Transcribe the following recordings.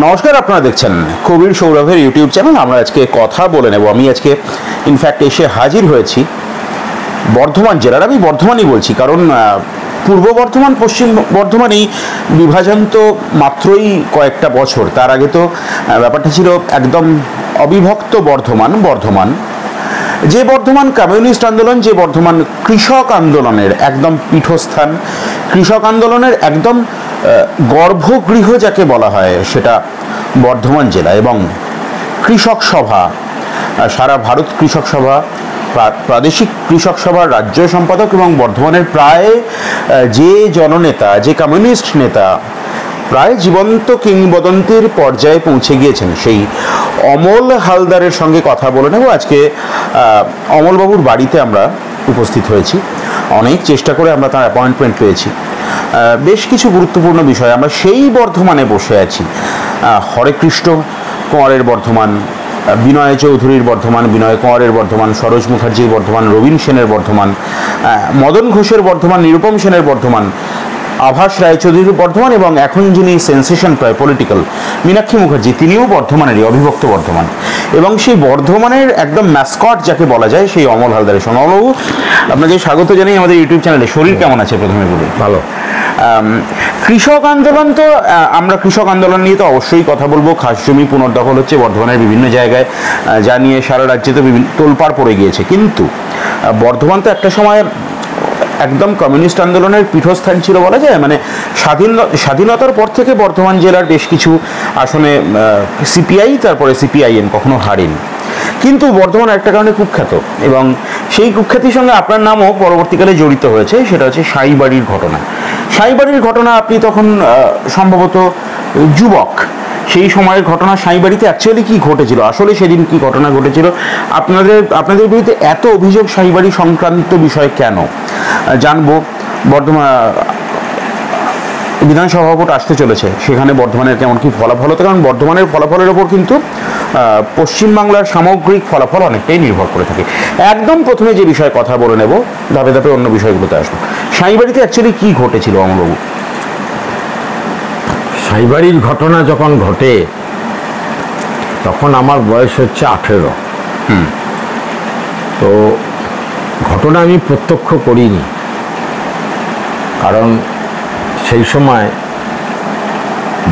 নমস্কার, আপনারা দেখছেন কবির সৌরভের ইউটিউব চ্যানেল। আমরা আজকে কথা বলে নেব। আমি আজকে ইনফ্যাক্ট এসে হাজির হয়েছি বর্ধমান জেলার। আমি বর্ধমানই বলছি কারণ পূর্ব বর্ধমান পশ্চিম বর্ধমান এই বিভাজন তো মাত্রই কয়েকটা বছর। তার আগে তো ব্যাপারটা ছিল একদম অবিভক্ত বর্ধমান, যে বর্ধমান কমিউনিস্ট আন্দোলন, যে বর্ধমান কৃষক আন্দোলনের একদম পীঠস্থান, কৃষক আন্দোলনের একদম গর্ভগৃহ যাকে বলা হয়, সেটা বর্ধমান জেলা। এবং কৃষক সভা, সারা ভারত কৃষক সভা, প্রাদেশিক কৃষক সভার রাজ্য সম্পাদক এবং বর্ধমানের প্রায় যে জননেতা, যে কমিউনিস্ট নেতা প্রায় জীবন্ত কিংবদন্তির পর্যায়ে পৌঁছে গিয়েছেন, সেই অমল হালদারের সঙ্গে কথা বলে নেব। আজকে অমলবাবুর বাড়িতে আমরা উপস্থিত হয়েছি। অনেক চেষ্টা করে আমরা তার অ্যাপয়েন্টমেন্ট পেয়েছি। বেশ কিছু গুরুত্বপূর্ণ বিষয়, আমরা সেই বর্ধমানে বসে আছি। হরেকৃষ্ণ কোঁয়ারের বর্ধমান, বিনয় চৌধুরীর বর্ধমান, বিনয় কোঁয়ারের বর্ধমান, সরোজ মুখার্জির বর্ধমান, রবীন সেনের বর্ধমান, মদন ঘোষের বর্ধমান, নিরুপম সেনের বর্ধমান, আভাস রায়চৌধুরীর বর্ধমান, এবং এখন যিনি সেন্সেশন প্রায় পলিটিক্যাল মীনাক্ষী মুখার্জি, তিনিও বর্ধমানেরই, অবিভক্ত বর্ধমান। এবং সেই বর্ধমানের একদম ম্যাসকট যাকে বলা যায়, সেই অমল হালদারের সঙ্গে। অমলবাবু, আপনাকে স্বাগত জানাই আমাদের ইউটিউব চ্যানেলে। শরীর কেমন আছে প্রথমে বলি? ভালো। কৃষক আন্দোলন তো আমরা কৃষক আন্দোলন নিয়ে তো অবশ্যই কথা বলবো। খাস জমি পুনর্দখল হচ্ছে বর্ধমানের বিভিন্ন জায়গায়, যা নিয়ে সারা রাজ্যে তো বিভিন্ন তোলপাড় পড়ে গিয়েছে। কিন্তু বর্ধমান তো একটা সময় একদম কমিউনিস্ট আন্দোলনের পীঠস্থান ছিল বলা যায়। মানে স্বাধীনতার পর থেকে বর্ধমান জেলার বেশ কিছু আসনে সিপিআই, তারপরে সিপিআইএম কখনো হারেনি। কিন্তু বর্ধমান একটা কারণে কুখ্যাত, এবং সেই কুখ্যাতির সঙ্গে আপনার নামও পরবর্তীকালে জড়িত হয়েছে। সেটা হচ্ছে সাঁইবাড়ির ঘটনা। সাঁইবাড়ির ঘটনা, আপনি তখন সম্ভবত যুবক, সেই সময়ের ঘটনা। সাঁইবাড়িতে অ্যাকচুয়ালি কি ঘটেছিল, আসলে সেদিন কি ঘটনা ঘটেছিল, আপনাদের বিরুদ্ধে এত অভিযোগ সাঁইবাড়ি সংক্রান্ত বিষয় কেন জানবো। বর্ধমান বিধানসভা ভোট আসতে চলেছে, সেখানে বর্ধমানের কেমন কি ফলাফল হতো, কারণ বর্ধমানের ফলাফলের ওপর কিন্তু পশ্চিমবাংলার সামগ্রিক ফলাফল অনেকটাই নির্ভর করে থাকে। একদম প্রথমে যে বিষয়ে কথা বলে নেব, ধাপে ধাপে অন্য বিষয়গুলোতে আসবো। সাঁইবাড়িতে অ্যাকচুয়ালি কি ঘটেছিল অমলবাবু? সাঁইবাড়ির ঘটনা যখন ঘটে তখন আমার বয়স হচ্ছে 18। তো ঘটনা আমি প্রত্যক্ষ করিনি, কারণ সেই সময়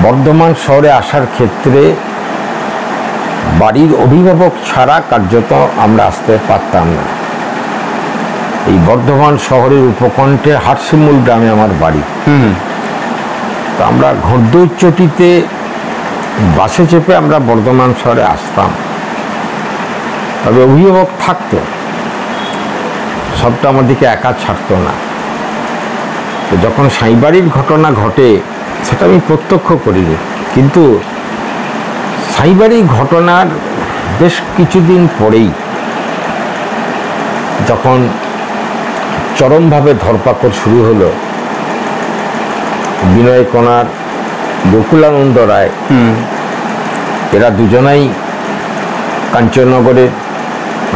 বর্ধমান শহরে আসার ক্ষেত্রে বাড়ির অভিভাবক ছাড়া কার্যত আমরা আসতে পারতাম না। এই বর্ধমান শহরের উপকণ্ঠে হাটশিমুল গ্রামে আমার বাড়ি। তো আমরা ঘোড়দৌড়চটিতে বাসে চেপে আমরা বর্ধমান শহরে আসতাম, তবে অভিভাবক থাকতো, সবটা আমাদেরকে একা ছাড়তো না। তো যখন সাঁইবাড়ির ঘটনা ঘটে সেটা আমি প্রত্যক্ষ করিনি, কিন্তু সাঁইবাড়ির ঘটনার বেশ কিছুদিন পরেই যখন চরমভাবে ধরপাকড় শুরু হলো, বিনয় কোঁয়ার, গোকুলানন্দ রায়, এরা দুজনাই কাঞ্চননগরের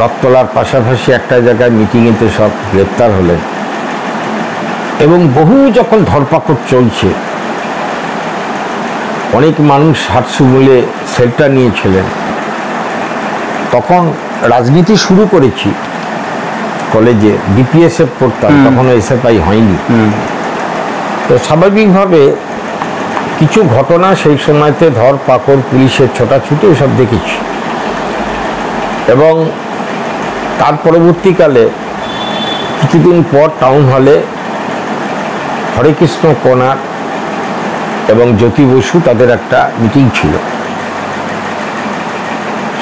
রথতলার পাশাপাশি একটা জায়গায় মিটিংয়েতে সব গ্রেপ্তার হলেন। এবং বহু যখন ধরপাকড় চলছে, অনেক মানুষ হাটশিমুলে শেল্টার নিয়েছিলেন, তখন রাজনীতি শুরু করেছি কলেজে। বিপিএসএফ পড়তাম, তখনও এসএফআই হয়নি। তো স্বাভাবিকভাবে কিছু ঘটনা সেই সময়তে ধরপাকড়, পুলিশের ছোটাছুটি, এসব দেখেছি। এবং তার পরবর্তীকালে কিছুদিন পর টাউন হলে হরেকৃষ্ণ কোঁয়ার এবং জ্যোতি বসু তাদের একটা মিটিং ছিল।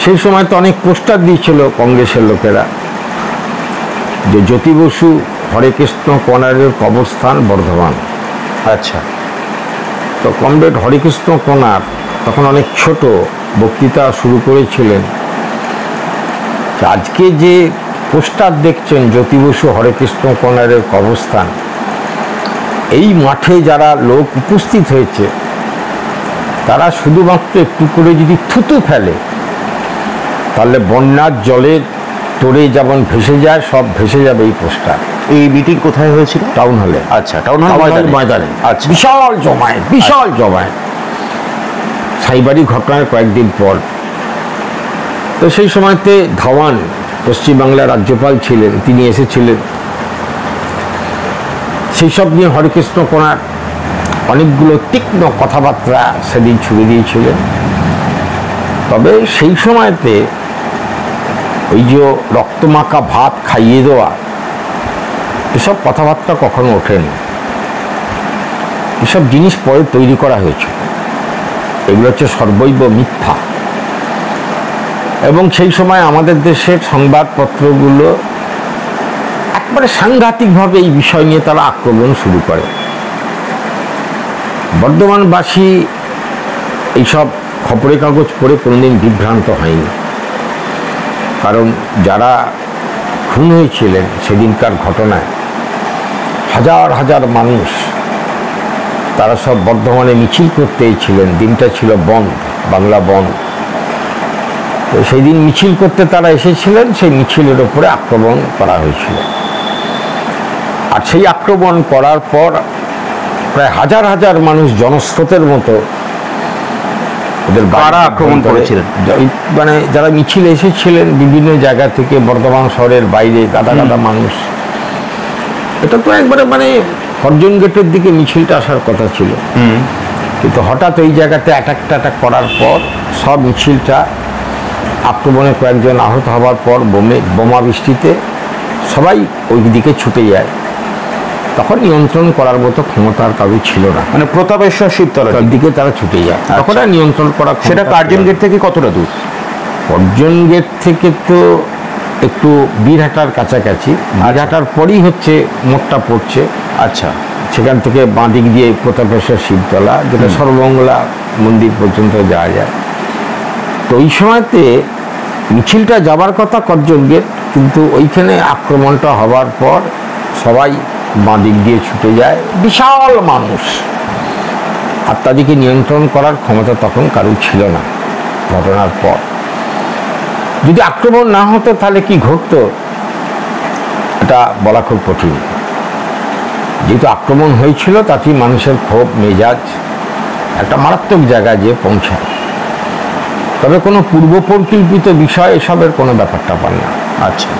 সেই সময় তো অনেক পোস্টার দিয়েছিল কংগ্রেসের লোকেরা যে জ্যোতি বসু, হরেকৃষ্ণ কোঁয়ারের কবরস্থান বর্ধমান। আচ্ছা। তো কমরেড হরেকৃষ্ণ কোঁয়ার তখন অনেক ছোট, বক্তৃতা শুরু করেছিলেন, আজকে যে পোস্টার দেখছেন জ্যোতি বসু, হরেকৃষ্ণ কোঁয়ারের কবরস্থান, এই মাঠে যারা লোক উপস্থিত হয়েছে তারা শুধুমাত্র একটু করে যদি থুতু ফেলে, তাহলে বন্যার জলের তোড়ে যেমন ভেসে যায়, সব ভেসে যাবে এই পোস্টার। এই মিটিং কোথায় হয়েছিল? টাউন হলে। আচ্ছা, টাউন হল ময়দানে। আচ্ছা, বিশাল জমায়েত, বিশাল জমায়েত। সাইবারি ঘটনার কয়েকদিন পর। তো সেই সময়তে ধাওয়ান পশ্চিমবাংলার রাজ্যপাল ছিলেন, তিনি এসেছিলেন। সেই সব নিয়ে হরেকৃষ্ণ কোনার অনেকগুলো তীক্ষ্ণ কথাবার্তা সেদিন ছুড়ে দিয়েছিলেন। তবে সেই সময়তে ওই যে রক্তমাখা ভাত খাইয়ে দেওয়া, এসব কথাবার্তা কখনো ওঠেনি। এসব জিনিস পরে তৈরি করা হয়েছে, এগুলো হচ্ছে সর্বৈব মিথ্যা। এবং সেই সময় আমাদের দেশের সংবাদপত্রগুলো একবারে সাংঘাতিকভাবে এই বিষয় নিয়ে তারা আক্রমণ শুরু করে। বর্ধমানবাসী এইসব খবরের কাগজ পড়ে কোনোদিন বিভ্রান্ত হয়নি, কারণ যারা খুন হয়েছিলেন সেদিনকার ঘটনায় হাজার হাজার মানুষ, তারা সব বর্ধমানে মিছিল করতে ছিলেন। দিনটা ছিল বন্ধ, বাংলা বন্ধ। তো সেই দিন মিছিল করতে তারা এসেছিলেন, সেই মিছিলের ওপরে আক্রমণ করা হয়েছিল। আর সেই আক্রমণ করার পর প্রায় হাজার হাজার মানুষ জনস্রোতের মতো ওদের কারা আক্রমণ করেছিলেন? মানে যারা মিছিলে এসেছিলেন বিভিন্ন জায়গা থেকে, বর্ধমান শহরের বাইরে গাদা গাদা মানুষ। এটা তো একবারে মানে হরজন গেটের দিকে মিছিলটা আসার কথা ছিল, কিন্তু হঠাৎ ওই জায়গাতে অ্যাটাক করার পর সব মিছিলটা আক্রমণে কয়েকজন আহত হওয়ার পর বোমা বৃষ্টিতে সবাই ওই দিকে ছুটে যায়। তখন নিয়ন্ত্রণ করার মতো ক্ষমতার কারো ছিল না, মানে প্রতাপেশ্বর শিবতলার দিকে তারা ছুটে যায়। তখন আর নিয়ন্ত্রণ করা, সেটা কার্জন গেট থেকে কতটা দূর? কার্জন গেট থেকে তো একটু বীরহাটার কাছাকাছি, বীরহাটার পরই হচ্ছে মোড়টা পড়ছে। আচ্ছা, সেখান থেকে বাঁদিক দিয়ে প্রতাপেশ্বর শিবতলা, যেটা সর্বমঙ্গলা মন্দির পর্যন্ত যাওয়া যায়। তো ওই সময়তে মিছিলটা যাবার কথা কার্জন গেট, কিন্তু ওইখানে আক্রমণটা হওয়ার পর সবাই বাঁদিক দিয়ে ছুটে যায়, বিশাল মানুষ। আর তাদেরকে নিয়ন্ত্রণ করার ক্ষমতা তখন কারো ছিল না। ঘটনার পর যদি আক্রমণ না হতো তাহলে কি ঘটতো এটা বলা খুব কঠিন। যেহেতু আক্রমণ হয়েছিল, তাতেই মানুষের ক্ষোভ মেজাজ একটা মারাত্মক জায়গায় যেয়ে পৌঁছায়। তবে কোনো পূর্ব পরিকল্পিত বিষয় এসবের কোনো ব্যাপারটা পান না। আচ্ছা,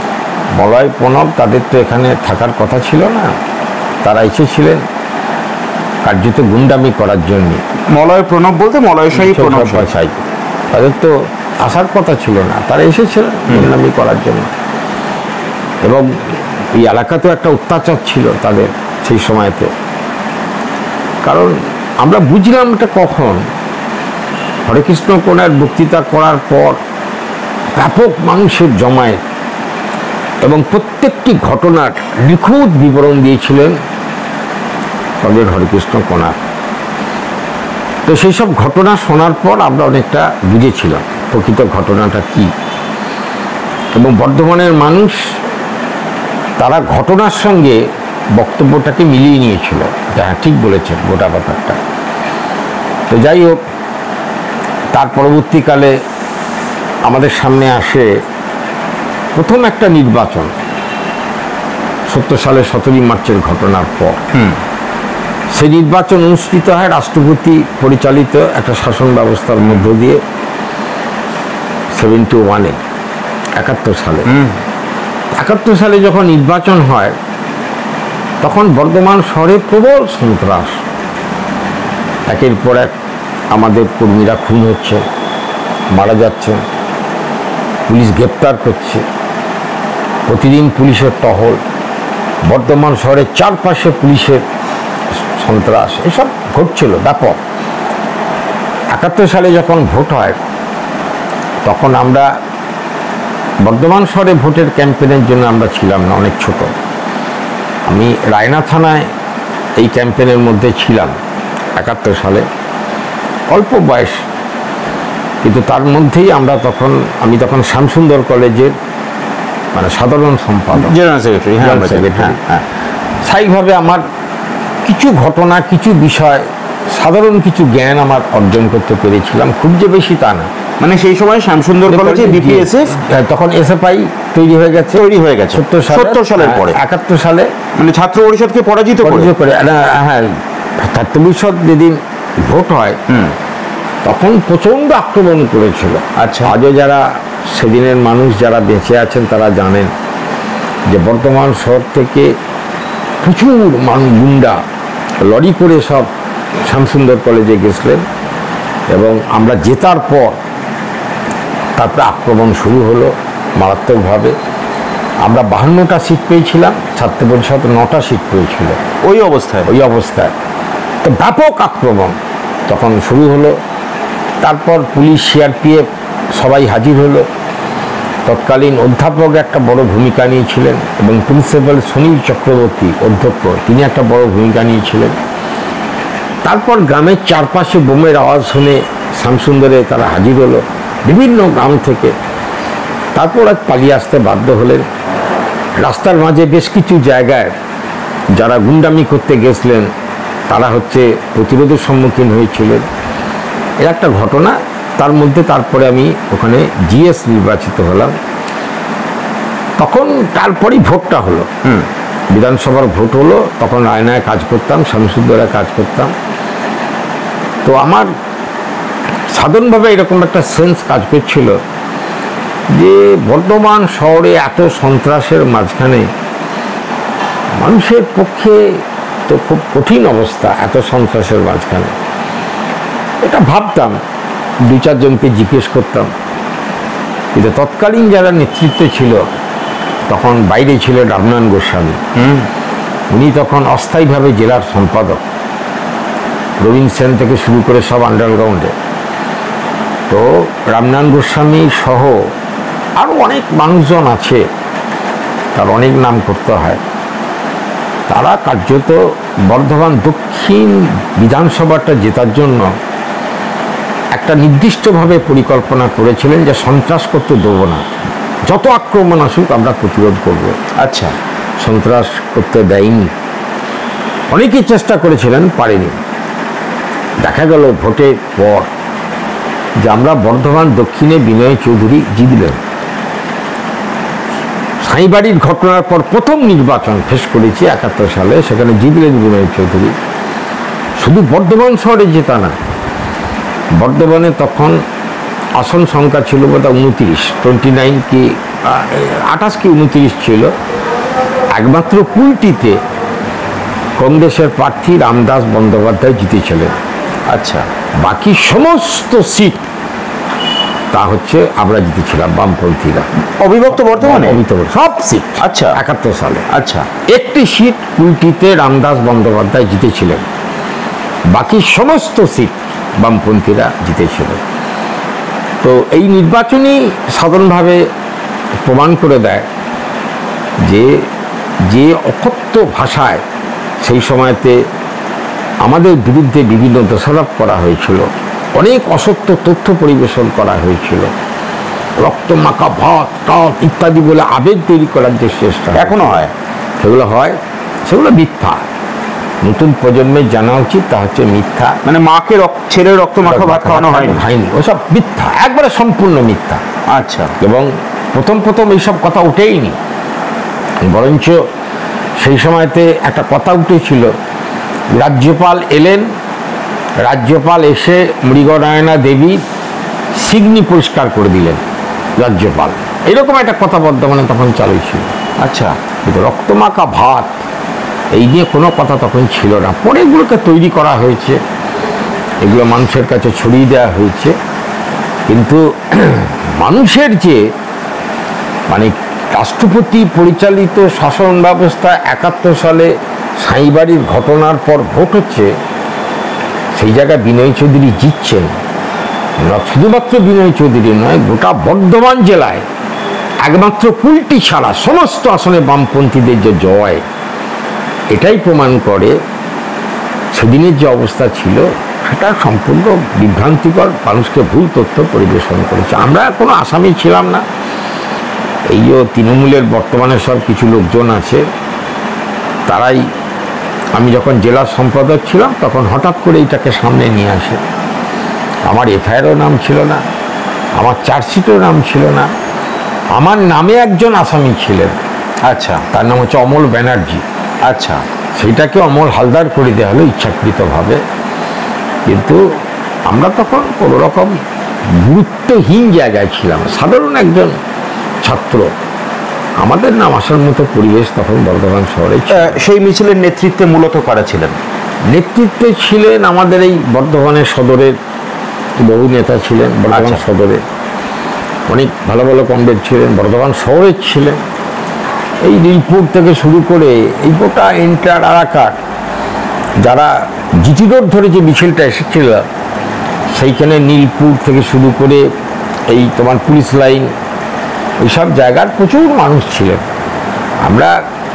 মলয় প্রণব তাদের তো এখানে থাকার কথা ছিল না, তারা এসেছিলেন কার্যত গুন্ডামি করার জন্য। মলয় প্রণব বলতে মলয় শাহী প্রণব শাহী, তাদের তো আসার কথা ছিল না, তারা এসেছিলেন গুন্ডামি করার জন্য। এবং এই এলাকাতেও একটা অত্যাচার ছিল তাদের সেই সময়তে। কারণ আমরা বুঝলাম এটা কখন, হরেকৃষ্ণ কোনার বক্তৃতা করার পর ব্যাপক মানুষের জমায়েত, এবং প্রত্যেকটি ঘটনার নিখুঁত বিবরণ দিয়েছিলেন কবি হরেকৃষ্ণ কোনার। তো সেই সব ঘটনা শোনার পর আমরা অনেকটা বুঝেছিলাম প্রকৃত ঘটনাটা কি। এবং বর্ধমানের মানুষ তারা ঘটনার সঙ্গে বক্তব্যটাকে মিলিয়ে নিয়েছিল, হ্যাঁ ঠিক বলেছেন গোটা ব্যাপারটা। তো যাই হোক, তার পরবর্তীকালে আমাদের সামনে আসে প্রথম একটা নির্বাচন 70 সালে 17 মার্চের ঘটনার পর। সেই নির্বাচন অনুষ্ঠিত হয় রাষ্ট্রপতি পরিচালিত একটা শাসন ব্যবস্থার মধ্য দিয়ে 71-এ, 71 সালে। 71 সালে যখন নির্বাচন হয়, তখন বর্ধমান শহরে প্রবল সন্ত্রাস। একের পর এক আমাদের কর্মীরা খুন হচ্ছে, মারা যাচ্ছে, পুলিশ গ্রেপ্তার করছে, প্রতিদিন পুলিশের টহল, বর্ধমান শহরের চারপাশে পুলিশের সন্ত্রাস, এসব ঘটছিল ব্যাপক। 71 সালে যখন ভোট হয়, তখন আমরা বর্ধমান শহরে ভোটের ক্যাম্পেনের জন্য আমরা ছিলাম না, অনেক ছোট। আমি রায়না থানায় এই ক্যাম্পেনের মধ্যে ছিলাম 71 সালে, অল্প বয়স, কিন্তু তার মধ্যেই আমি তখন শ্যামসুন্দর কলেজের মানে সাধারণ সম্পাদক, জেনারেল সেক্রেটারি। হ্যাঁ, স্থায়ীভাবে আমার কিছু ঘটনা, কিছু বিষয়, সাধারণ কিছু জ্ঞান আমার অর্জন করতে পেরেছিলাম, খুব যে বেশি তা না। মানে সেই সময় শ্যামসুন্দর কলেজে বিপিএসএফ, তখন এসএফআই তৈরি হয়ে গেছে 70 সালের পরে। 71 সালে মানে ছাত্র পরিষদকে পরাজিত করে। হ্যাঁ, ছাত্র পরিষদ যেদিন ভোট হয়, তখন প্রচণ্ড আক্রমণ করেছিল। আচ্ছা। আজও যারা সেদিনের মানুষ যারা বেঁচে আছেন তারা জানেন যে বর্ধমান শহর থেকে প্রচুর গুন্ডা লরি করে সব শ্যামসুন্দর কলেজে গেছিলেন, এবং আমরা জেতার পর তারপরে আক্রমণ শুরু হলো মারাত্মকভাবে। আমরা 52টা সিট পেয়েছিলাম, ছাত্র পরিষদ 9টা সিট পেয়েছিল ওই অবস্থায়। তো ব্যাপক আক্রমণ তখন শুরু হলো। তারপর পুলিশ, সিআরপিএফ সবাই হাজির হলো। তৎকালীন অধ্যাপক একটা বড় ভূমিকা নিয়েছিলেন, এবং প্রিন্সিপাল সুনীল চক্রবর্তী অধ্যক্ষ, তিনি একটা বড় ভূমিকা নিয়েছিলেন। তারপর গ্রামের চারপাশে বোমের আওয়াজ শুনে শ্যামসুন্দরে তারা হাজির হলো বিভিন্ন গ্রাম থেকে। তারপর আজ পালিয়ে আসতে বাধ্য হলেন। রাস্তার মাঝে বেশ কিছু জায়গায় যারা গুন্ডামি করতে গেছিলেন তারা প্রতিরোধের সম্মুখীন হয়েছিলেন। এর একটা ঘটনা। তার মধ্যে তারপরে আমি ওখানে জিএস নির্বাচিত হলাম। তখন তারপরেই ভোটটা হলো, বিধানসভার ভোট হলো। তখন আয়নায় কাজ করতাম, শ্যামসুন্দরে কাজ করতাম। তো আমার সাধারণভাবে এরকম একটা সেন্স কাজ করছিল যে বর্ধমান শহরে এত সন্ত্রাসের মাঝখানে মানুষের পক্ষে তো খুব কঠিন অবস্থা, এত সন্ত্রাসের মাঝখানে। এটা ভাবতাম, 2-4 জনকে জিজ্ঞেস করতাম। কিন্তু তৎকালীন যারা নেতৃত্বে ছিল, তখন বাইরে ছিল রামনারায়ণ গোস্বামী, উনি তখন অস্থায়ীভাবে জেলার সম্পাদক, রবীন্দ্র সেন থেকে শুরু করে সব আন্ডারগ্রাউন্ডে। তো রামনারায়ণ গোস্বামী সহ আরও অনেক মানুষজন আছে, তার অনেক নাম করতে হয়। তারা কার্যত বর্ধমান দক্ষিণ বিধানসভাটা জেতার জন্য একটা নির্দিষ্টভাবে পরিকল্পনা করেছিলেন যে সন্ত্রাস করতে দেবো না, যত আক্রমণ আসুক আমরা প্রতিরোধ করব। আচ্ছা। সন্ত্রাস করতে দেয়নি। অনেকেই চেষ্টা করেছিলেন, পারেনি। দেখা গেল ভোটের পর যে আমরা বর্ধমান দক্ষিণে বিনয় চৌধুরী জিতলেন। সাঁইবাড়ির ঘটনার পর প্রথম নির্বাচন ফেস করেছি 71 সালে, সেখানে জিতলেন বিনয় চৌধুরী। শুধু বর্ধমান শহরে জেতা না, বর্ধমানে তখন আসন সংখ্যা ছিল বোধহয় 29 কি 28 কি 29 ছিল। একমাত্র কুলটিতে কংগ্রেসের প্রার্থী রামদাস বন্দ্যোপাধ্যায় জিতেছিলেন। আচ্ছা। বাকি সমস্ত সিট তা আমরা জিতেছিলাম বামপন্থীরা। অবিভক্ত বর্ধমানে সব সিট। আচ্ছা। 71 সালে। আচ্ছা। একটি সিট কুলটিতে রামদাস বন্দ্যোপাধ্যায় জিতেছিলেন, বাকি সমস্ত সিট বামপন্থীরা জিতেছিল। তো এই নির্বাচনই সাধারণভাবে প্রমাণ করে দেয় যে যে অকথ্য ভাষায় সেই সময়তে আমাদের বিরুদ্ধে বিভিন্ন দোষারোপ করা হয়েছিল, অনেক অসত্য তথ্য পরিবেশন করা হয়েছিল, রক্তমাখা ভাত টাত ইত্যাদি বলে আবেগ তৈরি করার যে চেষ্টা এখনো হয়, সেগুলো মিথ্যা। নতুন প্রজন্মের জানা উচিত তা মিথ্যা। মানে মাকে ছেড়ে রক্তমাখা ভাত খাওয়ানো হয়নি, ওসব মিথ্যা, একবারে সম্পূর্ণ মিথ্যা। আচ্ছা। এবং প্রথম এইসব কথা উঠেইনি, বরঞ্চ সেই সময়তে একটা কথা উঠেছিল, রাজ্যপাল এলেন, রাজ্যপাল এসে মৃগনয়না দেবী সিগনি পরিষ্কার করে দিলেন রাজ্যপাল, এরকম একটা কথা বর্ধমানে তখন চালু ছিল। আচ্ছা। কিন্তু রক্তমাখা ভাত এই নিয়ে কোনো কথা তখন ছিল না। পরে এগুলোকে তৈরি করা হয়েছে, এগুলো মানুষের কাছে ছড়িয়ে দেওয়া হয়েছে। কিন্তু মানুষের যে মানে রাষ্ট্রপতি পরিচালিত শাসন ব্যবস্থা 71 সালে সাঁইবাড়ির ঘটনার পর ভোট হচ্ছে, সেই জায়গায় বিনয় চৌধুরী জিতছেন। শুধুমাত্র বিনয় চৌধুরী নয়, গোটা বর্ধমান জেলায় একমাত্র কুলটি ছাড়া সমস্ত আসনে বামপন্থীদের যে জয়, এটাই প্রমাণ করে সেদিনের যে অবস্থা ছিল সেটা সম্পূর্ণ বিভ্রান্তিকর, মানুষকে ভুল তথ্য পরিবেশন করেছে। আমরা কোনো আসামি ছিলাম না। এই যে তৃণমূলের বর্তমানে সব কিছু লোকজন আছে, তারাই, আমি যখন জেলা সম্পাদক ছিলাম তখন হঠাৎ করে এইটাকে সামনে নিয়ে আসে। আমার এফআইআরও নাম ছিল না, আমার চার্জশিটেও নাম ছিল না, আমার নামে একজন আসামি ছিলেন। আচ্ছা। তার নাম হচ্ছে অমল ব্যানার্জি। আচ্ছা। সেইটাকে অমল হালদার করে দেওয়া হলো ইচ্ছাকৃতভাবে। কিন্তু আমরা তখন কোনো রকম গুরুত্বহীন জায়গায় ছিলাম, সাধারণ একজন ছাত্র। আমাদের নাম আসার মতো পরিবেশ তখন বর্ধমান শহরে ছিল। সেই মিছিলের নেতৃত্বে মূলত কারা ছিলেন? নেতৃত্বে ছিলেন আমাদের এই বর্ধমানের সদরের বহু নেতা ছিলেন। বর্ধমান সদরে অনেক ভালো ভালো কমরেড ছিলেন, বর্ধমান শহরের ছিলেন। এই নীলপুর থেকে শুরু করে এই গোটা এন্টার আরাকাট, যারা জিটি রোড ধরে যে মিছিলটা এসেছিল, সেইখানে নীলপুর থেকে শুরু করে এই তোমার পুলিশ লাইন, ওইসব জায়গার প্রচুর মানুষ ছিলেন। আমরা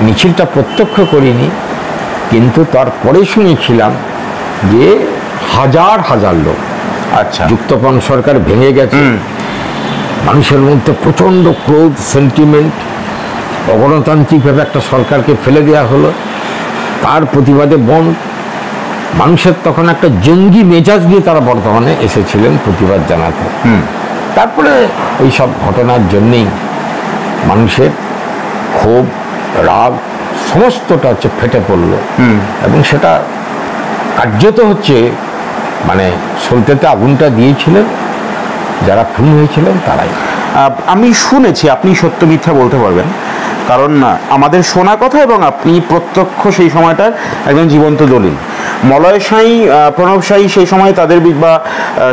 মিছিলটা প্রত্যক্ষ করিনি, কিন্তু তারপরে শুনেছিলাম যে হাজার হাজার লোক। আচ্ছা, যুক্তপন সরকার ভেঙে গেছে, মানুষের মধ্যে প্রচণ্ড ক্রোধ, সেন্টিমেন্ট, অগণতান্ত্রিকভাবে একটা সরকারকে ফেলে দেওয়া হলো, তার প্রতিবাদে বন্ধ। মানুষের তখন একটা জঙ্গি মেজাজ দিয়ে তারা বর্ধমানে এসেছিলেন প্রতিবাদ জানাতে। তারপরে ওই সব ঘটনার জন্যেই মানুষের ক্ষোভ, রাগ সমস্তটা হচ্ছে ফেটে পড়লো, এবং সেটা কার্যত হচ্ছে মানে সলতেতে আগুনটা দিয়েছিলেন যারা খুন হয়েছিলেন তারাই। আমি শুনেছি, আপনি সত্য মিথ্যা বলতে পারবেন, কারণ আমাদের শোনা কথা এবং আপনি প্রত্যক্ষ সেই সময়টার একজন জীবন্ত দলিল। মলয় সাঁই, প্রণব সাঁই সেই সময় তাদের বা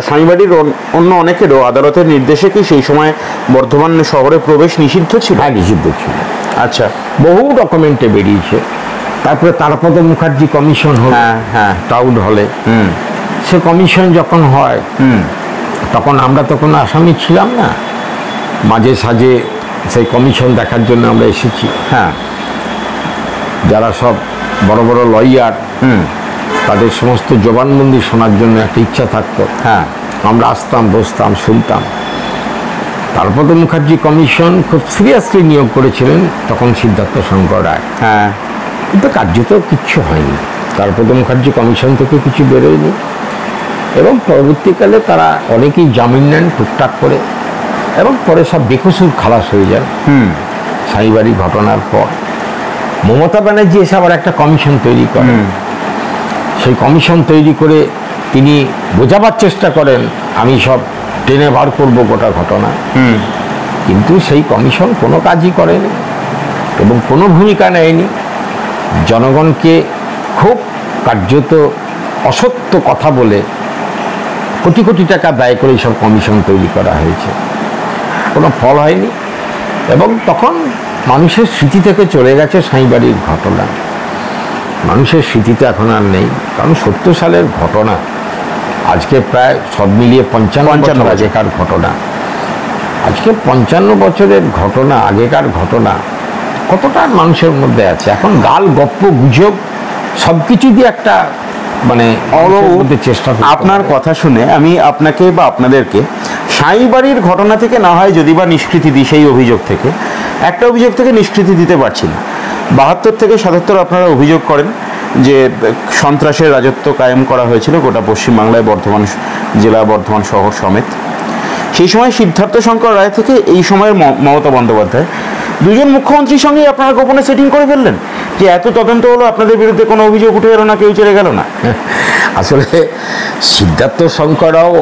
সাঁইবাড়ির অন্য অনেকেরও আদালতের নির্দেশে কি সেই সময় বর্ধমান শহরে প্রবেশ নিষিদ্ধ ছিল? হ্যাঁ, নিষিদ্ধ ছিল। আচ্ছা, বহু ডকুমেন্টে বেরিয়েছে। তারপরে তারাপদ মুখার্জি কমিশন হল, হ্যাঁ টাউন হলে। সে কমিশন যখন হয় তখন আমরা তো কোনো আসামি ছিলাম না, মাঝে সাঝে সেই কমিশন দেখার জন্য আমরা এসেছি। হ্যাঁ, যারা সব বড় বড় লয়ার, তাদের সমস্ত জবানবন্দি শোনার জন্য একটা ইচ্ছা থাকতো। হ্যাঁ, আমরা আসতাম, বসতাম, শুনতাম। তারপদ মুখার্জি কমিশন খুব সিরিয়াসলি নিয়োগ করেছিলেন তখন সিদ্ধার্থ শঙ্কর রায়। হ্যাঁ, কিন্তু কার্যত কিচ্ছু হয়নি, তারপদ মুখার্জি কমিশন থেকে কিছু বেরোয়নি, এবং পরবর্তীকালে তারা অনেকেই জামিন নেন টুকটাক করে, এবং পরে সব বেকসুর খালাস হয়ে যান। সাঁইবাড়ি ঘটনার পর মমতা ব্যানার্জি এসে আবার একটা কমিশন তৈরি করেন। সেই কমিশন তৈরি করে তিনি বোঝাবার চেষ্টা করেন আমি সব টেনে বার করবো গোটা ঘটনা, কিন্তু সেই কমিশন কোনো কাজই করেনি এবং কোনো ভূমিকা নেয়নি। জনগণকে খুব কার্যত অসত্য কথা বলে কোটি কোটি টাকা ব্যয় করে এইসব কমিশন তৈরি করা হয়েছে, কোনো ফল হয়নি। এবং তখন মানুষের স্মৃতি থেকে চলে গেছে সাঁইবাড়ির ঘটনা, মানুষের স্মৃতিতে এখন আর নেই। কারণ 70 সালের ঘটনা, আজকে প্রায় সব মিলিয়ে 55 বছর আগেকার ঘটনা। আজকে 55 বছরের ঘটনা, আগেকার ঘটনা কতটা মানুষের মধ্যে আছে। এখন গাল, গপ্প, গুজব সব কিছু দিয়ে একটা মানে চেষ্টা। আপনার কথা শুনে আমি আপনাকে বা আপনাদেরকে সাঁইবাড়ির ঘটনা থেকে না হয় যদি বা নিষ্কৃতি দিই, সেই অভিযোগ থেকে একটা অভিযোগ থেকে নিষ্কৃতি দিতে পারছি না। 72 থেকে 77 আপনারা অভিযোগ করেন যে সন্ত্রাসের রাজত্ব কায়েম করা হয়েছিল গোটা পশ্চিমবাংলায়, বর্ধমান জেলা, বর্ধমান শহর সমেত। সেই সময় সিদ্ধার্থ শঙ্কর রায় থেকে এই সময়ের মমতা বন্দ্যোপাধ্যায়, দুজন মুখ্যমন্ত্রীর সঙ্গেই আপনারা গোপনে সেটিং করে ফেললেন যে এত তদন্ত হলো, আপনাদের বিরুদ্ধে কোনো অভিযোগ উঠে এলো না, কেউ চলে গেল না। আসলে সিদ্ধার্থ শঙ্কররাও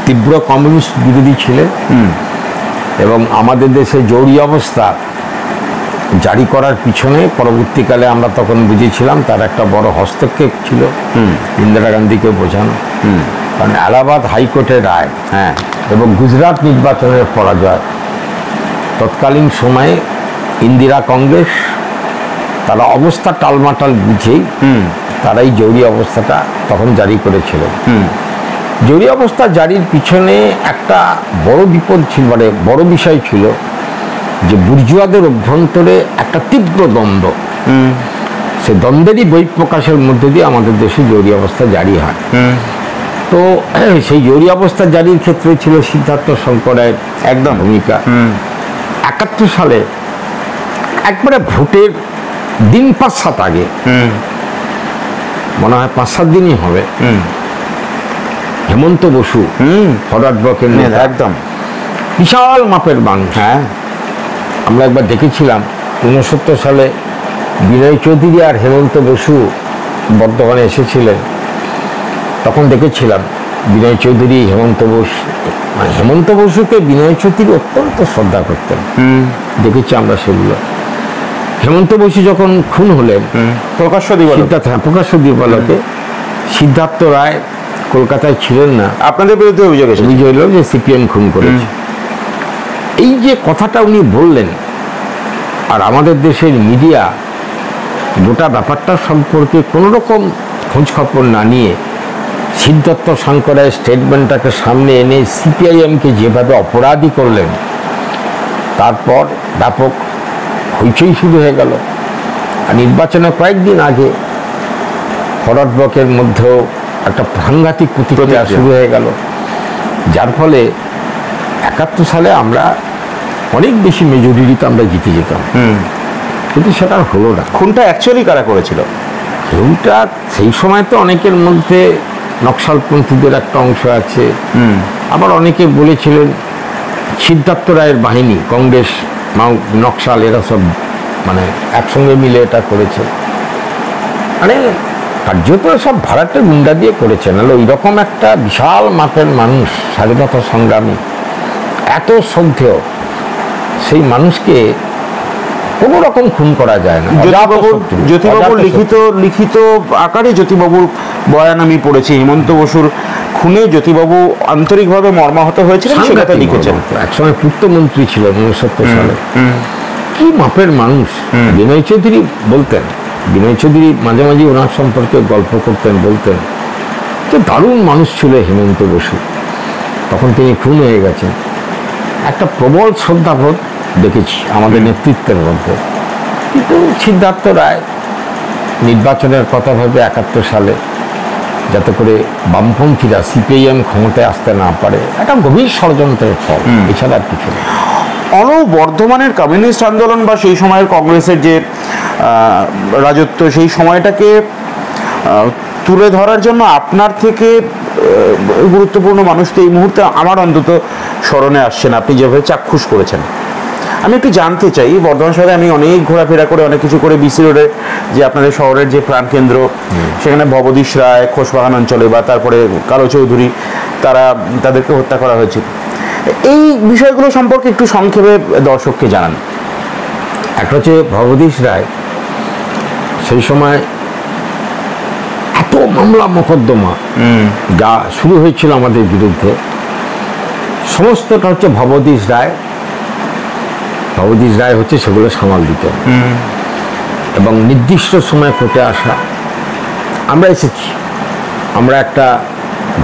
তীব্র কমিউনিস্ট বিরোধী ছিলেন, এবং আমাদের দেশে জরুরি অবস্থা জারি করার পিছনে পরবর্তীকালে আমরা তখন বুঝেছিলাম তার একটা বড় হস্তক্ষেপ ছিল, ইন্দিরা গান্ধীকে বোঝানো। কারণ এলাহাবাদ হাইকোর্টের রায়, এবং গুজরাট নির্বাচনের পরাজয়, তৎকালীন সময়ে ইন্দিরা কংগ্রেস তারা অবস্থা টালমাটাল বুঝেই তারা এই জরুরি অবস্থাটা তখন জারি করেছিল। জরুরি অবস্থা জারির পিছনে একটা বড় বিপদ ছিল, মানে বড় বিষয় ছিল যে বুর্জুয়াদের অভ্যন্তরে একটা তীব্র দ্বন্দ্ব। সে দ্বন্দ্বেরই বহিঃপ্রকাশের মধ্যে দিয়ে আমাদের দেশে জরুরি অবস্থা জারি হয়। তো সেই জরুরি অবস্থা জারির ক্ষেত্রে ছিল সিদ্ধার্থ শঙ্করের একদম ভূমিকা। 71 সালে একবারে ভোটের দিন 5-7 আগে, মনে হয় 5-7 দিনই হবে, হেমন্ত বসু ফরওয়ার্ড ব্লকের নেতা, একদম বিশাল মাপের মানুষ। আমরা একবার দেখেছিলাম 69 সালে বিনয় চৌধুরী আর হেমন্ত বসু বর্ধমানে এসেছিলেন, তখন দেখেছিলাম বিনয় চৌধুরী, হেমন্ত বোস, মানে হেমন্ত বসুকে বিনয় চৌধুরী অত্যন্ত শ্রদ্ধা করতেন, দেখেছি আমরা সেগুলো। হেমন্ত বসু যখন খুন হলেন প্রকাশ্য দিবালোক, প্রকাশ্য দিবালোকে, সিদ্ধার্থ রায় কলকাতায় ছিলেন না, আপনাদের বিরুদ্ধে অভিযোগ হলো যে সিপিএম খুন করেছে। এই যে কথাটা উনি বললেন, আর আমাদের দেশের মিডিয়া গোটা ব্যাপারটা সম্পর্কে কোনো রকম খোঁজখবর না নিয়ে সিদ্ধার্থ শঙ্করের স্টেটমেন্টটাকে সামনে এনে সিপিআইএমকে যেভাবে অপরাধী করলেন, তারপর ব্যাপক হইচই শুরু হয়ে গেল। আর নির্বাচনের কয়েকদিন আগে ফরওয়ার্ড ব্লকের মধ্যেও একটা সাংঘাতিক প্রতিক্রিয়া শুরু হয়ে গেল, যার ফলে 71 সালে আমরা অনেক বেশি মেজরিটিতে আমরা জিতে যেতাম, কিন্তু সেটা হলো না। খুনটা অ্যাকচুয়ালি কারা করেছিল? খুনটা সেই সময় তো অনেকের মধ্যে নকশালপন্থীদের একটা অংশ আছে, আবার অনেকে বলেছিলেন সিদ্ধার্থ রায়ের বাহিনী, কংগ্রেস, নকশাল, এরা সব মানে একসঙ্গে মিলে এটা করেছে। মানে কার্যত সব ভাড়াটে গুন্ডা দিয়ে করেছে, নাহলে ওই রকম একটা বিশাল মাপের মানুষ, স্বাধীনতা সংগ্রামী, এত শ্রদ্ধেয় সেই মানুষকে কোনো রকম খুন করা যায় না। জ্যোতিবাবুর লিখিত আকারে জ্যোতিবাবুর বয়ান আমি পড়েছি, হেমন্ত বসুর খুনে জ্যোতিবাবু আন্তরিকভাবে মর্মাহত হয়েছিলেন, সে কথা লিখেছেন। একসময় পূর্তমন্ত্রী ছিল 1970 সালে, কি মাপের মানুষ। বিনয় চৌধুরী বলতেন, বিনয় চৌধুরী মাঝে মাঝে ওনার সম্পর্কে গল্প করতেন, বলতেন যে দারুণ মানুষ ছিল হেমন্ত বসু, তখন তিনি খুন হয়ে গেছেন। একটা প্রবল শ্রদ্ধাবোধ দেখেছি আমাদের নেতৃত্বের মধ্যে। কিন্তু সিদ্ধার্থ রায় নির্বাচনের কথা ভেবে 71 সালে যাতে করে বামপন্থীরা সিপিআইএম ক্ষমতায় আসতে না পারে, একটা গভীর ষড়যন্ত্রের ফল, এছাড়া আর কিছু না। বর্ধমানের কমিউনিস্ট আন্দোলন বা সেই সময়ের কংগ্রেসের যে রাজত্ব, সেই সময়টাকে তুলে ধরার জন্য আপনার থেকে গুরুত্বপূর্ণ মানুষ তো এই মুহূর্তে আমার অন্তত স্মরণে আসছেন, আপনি যেভাবে চাক্ষুষ করেছেন। আমি একটু জানতে চাই, বর্ধমান শহরে আমি অনেক ঘোরাফেরা করে অনেক কিছু করে বিসি রোডে যে আপনাদের শহরের যে প্রাণকেন্দ্র, সেখানে ভবদীশ রায়, খোসবাগান অঞ্চলে, বা তারপরে কালো চৌধুরী, তাদেরকে হত্যা করা হয়েছিল। এই বিষয়গুলো সম্পর্কে একটু সংক্ষেপে দর্শককে জানান। একটা হচ্ছে ভবদীশ রায়, সেই সময় এত মামলা মোকদ্দমা যা শুরু হয়েছিল আমাদের বিরুদ্ধে, সমস্তটা হচ্ছে ভবদীশ রায়। ভবদীশ রায় হচ্ছে সেগুলো সামাল দিত, এবং নির্দিষ্ট সময় কোর্টে আসা। আমরা এসেছি, আমরা একটা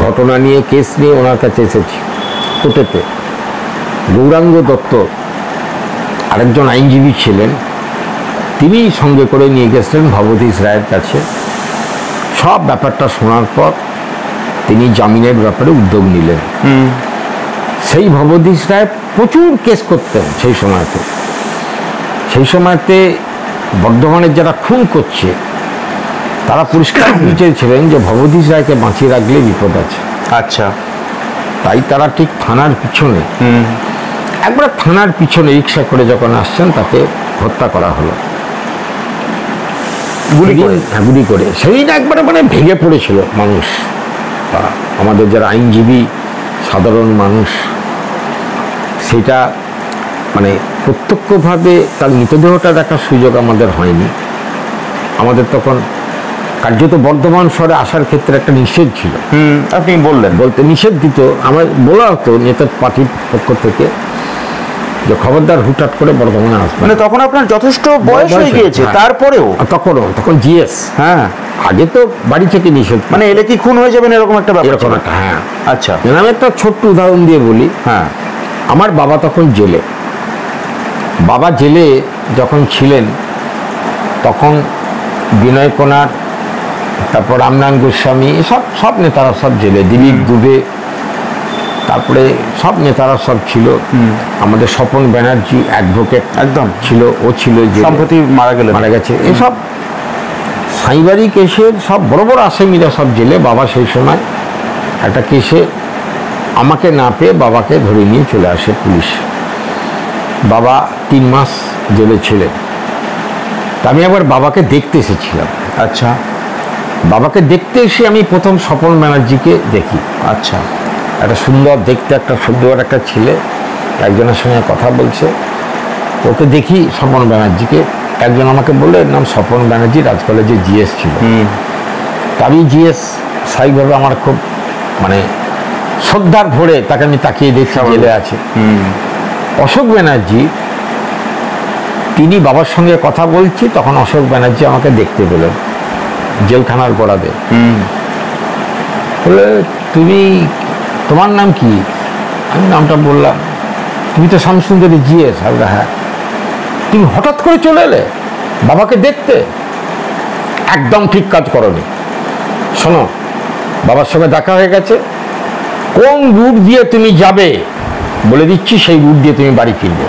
ঘটনা নিয়ে, কেস নিয়ে ওনার কাছে এসেছি কোর্টেতে। গৌরাঙ্গ দত্ত আরেকজন আইনজীবী ছিলেন, তিনি সঙ্গে করে নিয়ে গেছিলেন ভবদীশ রায়ের কাছে। সব ব্যাপারটা শোনার পর তিনি জামিনের ব্যাপারে উদ্যোগ নিলেন। সেই ভবদীশ রায় প্রচুর কেস করতেন সেই সময়তে। সেই সময়তে বর্ধমানের যারা খুন করছে তারা পরিষ্কার বুঝেছিলেন যে ভবদীশ রায়কে বাঁচিয়ে রাখলে বিপদ আছে। আচ্ছা, তাই তারা ঠিক থানার পিছনে, একবার থানার পিছনে রিক্সা করে যখন আসছেন, তাকে হত্যা করা হলো গুলি করে। সেদিন একবারে মানে ভেঙে পড়েছিল মানুষ, আমাদের যারা আইনজীবী, সাধারণ মানুষ। সেটা মানে প্রত্যক্ষভাবে তার মৃতদেহটা দেখার সুযোগ আমাদের হয়নি। আমাদের তখন কার্যত বর্ধমান শহরে আসার ক্ষেত্রে একটা নিষেধ ছিল। আপনি বললেন, বলতে নিষেধ দিত, আমার বলা হতো নেতা পার্টির পক্ষ থেকে যে খবরদার হুটহাট করে বর্ধমানে আসবে। মানে তখন আপনার যথেষ্ট বয়স হয়ে গিয়েছে, তারপরেও তখন জিএস, হ্যাঁ, আগে তো বাড়ি থেকে নিষেধ, মানে এলে কি খুন হয়ে যাবেন এরকম একটা ব্যাপার। এরকম একটা, হ্যাঁ। আচ্ছা, আমি একটা ছোট্ট উদাহরণ দিয়ে বলি। হ্যাঁ, আমার বাবা তখন জেলে। বাবা জেলে যখন ছিলেন, তখন বিনয় কোনার, তারপর রামনারায়ণ গোস্বামী, সব নেতারা সব জেলে, দিলীপ দুবে, তারপরে সব নেতারা সব ছিল। আমাদের স্বপন ব্যানার্জি অ্যাডভোকেট একদম ছিল, ও ছিল, সম্প্রতি মারা গেছে। এসব সাইবারি কেসের সব বড় বড় আসামিরা সব জেলে। বাবা সেই সময় একটা কেসে আমাকে না পেয়ে বাবাকে ধরে নিয়ে চলে আসে পুলিশ। বাবা 3 মাস জেলে ছিলেন। তা আমি একবার বাবাকে দেখতে এসেছিলাম। আচ্ছা, বাবাকে দেখতে এসে আমি প্রথম স্বপন ব্যানার্জিকে দেখি। আচ্ছা। একটা সুন্দর দেখতে, একটা সুন্দর একটা ছেলে একজনের সঙ্গে কথা বলছে, ওকে দেখি স্বপন ব্যানার্জিকে। একজন আমাকে বললো এর নাম স্বপন ব্যানার্জি, রাজ কলেজে জিএস ছিল। তা আমি জিএস স্বাভাবিকভাবে আমার খুব মানে শ্রদ্ধার ভরে তাকে আমি তাকিয়ে দেখছি, জেলে আছে। অশোক ব্যানার্জি, তিনি বাবার সঙ্গে কথা বলছি, তখন অশোক ব্যানার্জি আমাকে দেখতে পেলেন জেলখানার গোড়াতে। বলে তুমি, তোমার নাম কি? আমি নামটা বললাম। তুমি তো শ্যামসুন্দরী জিএস। হ্যাঁ। তুমি হঠাৎ করে চলে এলে বাবাকে দেখতে? একদম ঠিক কাজ করনি। শোনো, বাবার সঙ্গে দেখা হয়ে গেছে, কোন রুট দিয়ে তুমি যাবে বলে দিচ্ছি, সেই রুট দিয়ে তুমি বাড়ি ফিরবে।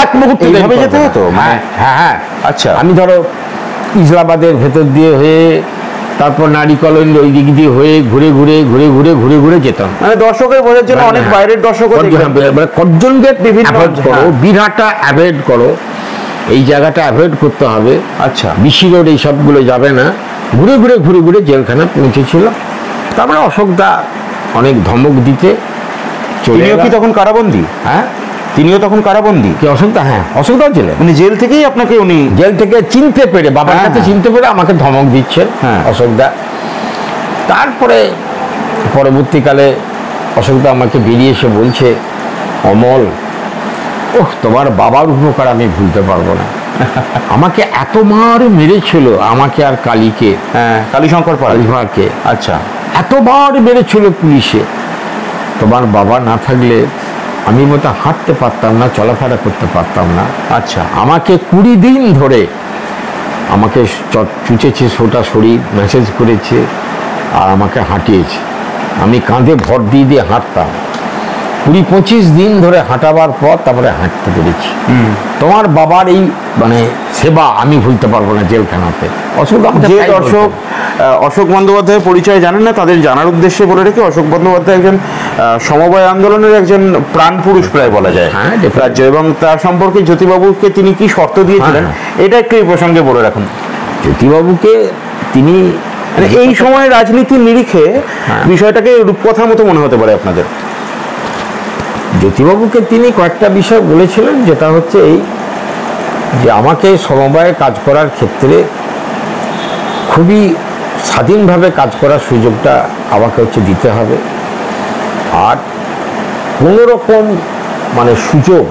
এক মুহূর্তে যেতে হতো? হ্যাঁ হ্যাঁ হ্যাঁ। আচ্ছা। আমি ধরো ইসলামাবাদের ভেতর দিয়ে হয়ে, তারপর নারী কলোনি ওই দিক দিয়ে হয়ে ঘুরে ঘুরে ঘুরে ঘুরে ঘুরে ঘুরে যেতাম। মানে দর্শকের বোঝার জন্য অনেক বাইরের দর্শক কর্জন গেট অ্যাভয়েড করো, বিরাটা অ্যাভয়েড করো, এই জায়গাটা অ্যাভয়েড করতে হবে। আচ্ছা। বিসি রোড এই সবগুলো যাবে না, ঘুরে ঘুরে ঘুরে ঘুরে জেলখানা পৌঁছেছিল। তারপরে অশোকদা অনেক ধমক দিতে চলে। তিনিও কি তখন কারাবন্দী? হ্যাঁ, তিনিও তখন কারাবন্দী কি অশোকদা? হ্যাঁ, অশোকদাও জেলে। মানে জেল থেকেই আপনাকে উনি, জেল থেকে চিনতে পেরে, বাবার কাছে চিনতে পেরে আমাকে ধমক দিচ্ছে অশোকদা। তারপরে পরবর্তীকালে অশোকদা আমাকে বেরিয়ে এসে বলছে, অমল, ওহ তোমার বাবার উপকার আমি ভুলতে পারবো না। আমাকে এত মার মেরেছিল, আমাকে আর কালীকে, কালীশঙ্কর পালিভাকে, আচ্ছা, এতবার মেরেছিল পুলিশে। তোমার বাবা না থাকলে আমি মতো হাঁটতে পারতাম না, চলাফেরা করতে পারতাম না। আচ্ছা। আমাকে 20 দিন ধরে আমাকে চুচেছে, সোটা শরীর মেসেজ করেছে আর আমাকে হাঁটিয়েছে। আমি কাঁধে ভর দিয়ে দিয়ে হাঁটতাম। 20-25 দিন ধরে হাঁটাবার পর তারপরে হাঁটতে পেরেছি। তোমার বাবার এই মানে সেবা আমি ভুলতে পারবো না জেলখানাতে। যে দর্শক অশোক বন্দ্যোপাধ্যায়ের পরিচয় জানেন না, তাদের জানার উদ্দেশ্যে বলে রেখে, অশোক বন্দ্যোপাধ্যায় একজন সমবায় আন্দোলনের একজন প্রাণ পুরুষ প্রায় বলা যায় রাজ্য, এবং তার সম্পর্কে জ্যোতিবাবুকে তিনি কি শর্ত দিয়েছিলেন এটা একটু এই প্রসঙ্গে বলে রাখুন। জ্যোতিবাবুকে তিনি মানে এই সময় রাজনীতির নিরিখে বিষয়টাকে রূপকথার মতো মনে হতে পারে আপনাদের। জ্যোতিবাবুকে তিনি কয়েকটা বিষয় বলেছিলেন, যেটা হচ্ছে এই যে আমাকে সমবায়ে কাজ করার ক্ষেত্রে খুবই স্বাধীনভাবে কাজ করার সুযোগটা আমাকে হচ্ছে দিতে হবে, আর কোনো রকম মানে সুযোগ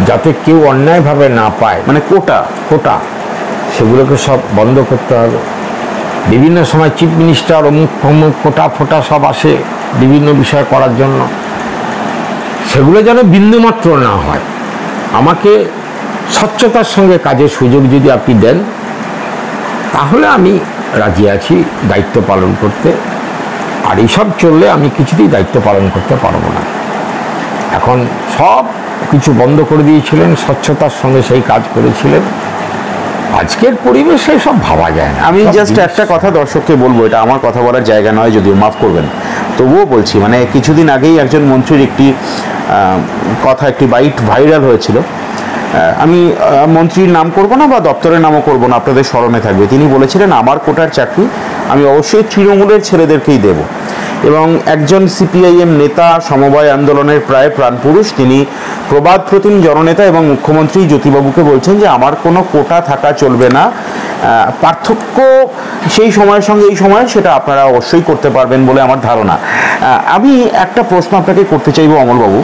যাতে কেউ অন্যায়ভাবে না পায়, মানে কোটা সেগুলোকে সব বন্ধ করতে হবে। বিভিন্ন সময় চিফ মিনিস্টার অমুক অমুক কোটা সব আসে বিভিন্ন বিষয় করার জন্য, সেগুলো যেন বিন্দুমাত্র না হয়। আমাকে স্বচ্ছতার সঙ্গে কাজের সুযোগ যদি আপনি দেন, তাহলে আমি রাজি আছি দায়িত্ব পালন করতে। আর এইসব চললে আমি কিছুতেই দায়িত্ব পালন করতে পারবো না। এখন সব কিছু বন্ধ করে দিয়েছিলেন, স্বচ্ছতার সঙ্গে সেই কাজ করেছিলেন। আজকের পরিবেশে সব ভাবা যায় না। আমি জাস্ট একটা কথা দর্শককে বলবো, এটা আমার কথা বলার জায়গা নয়, যদিও মাফ করবেন, তবুও বলছি। মানে কিছুদিন আগেই একজন মন্ত্রীর একটি কথা, একটি বাইট ভাইরাল হয়েছিল। আমি মন্ত্রীর নাম করব না বা দপ্তরের নামও করব না, আপনাদের স্মরণে থাকবে। তিনি বলেছিলেন, আমার কোটার চাকরি আমি অবশ্যই তৃণমূলের ছেলেদেরকেই দেব। এবং একজন সিপিআইএম নেতা, সমবায় আন্দোলনের প্রায় প্রাণপুরুষ, তিনি প্রবাদ প্রতিম জননেতা এবং মুখ্যমন্ত্রী জ্যোতিবাবুকে বলছেন যে আমার কোনো কোটা থাকা চলবে না। পার্থক্য সেই সময়ের সঙ্গে এই সময় সেটা আপনারা অবশ্যই করতে পারবেন বলে আমার ধারণা। আমি একটা প্রশ্ন আপনাকে করতে চাইবো অমলবাবু,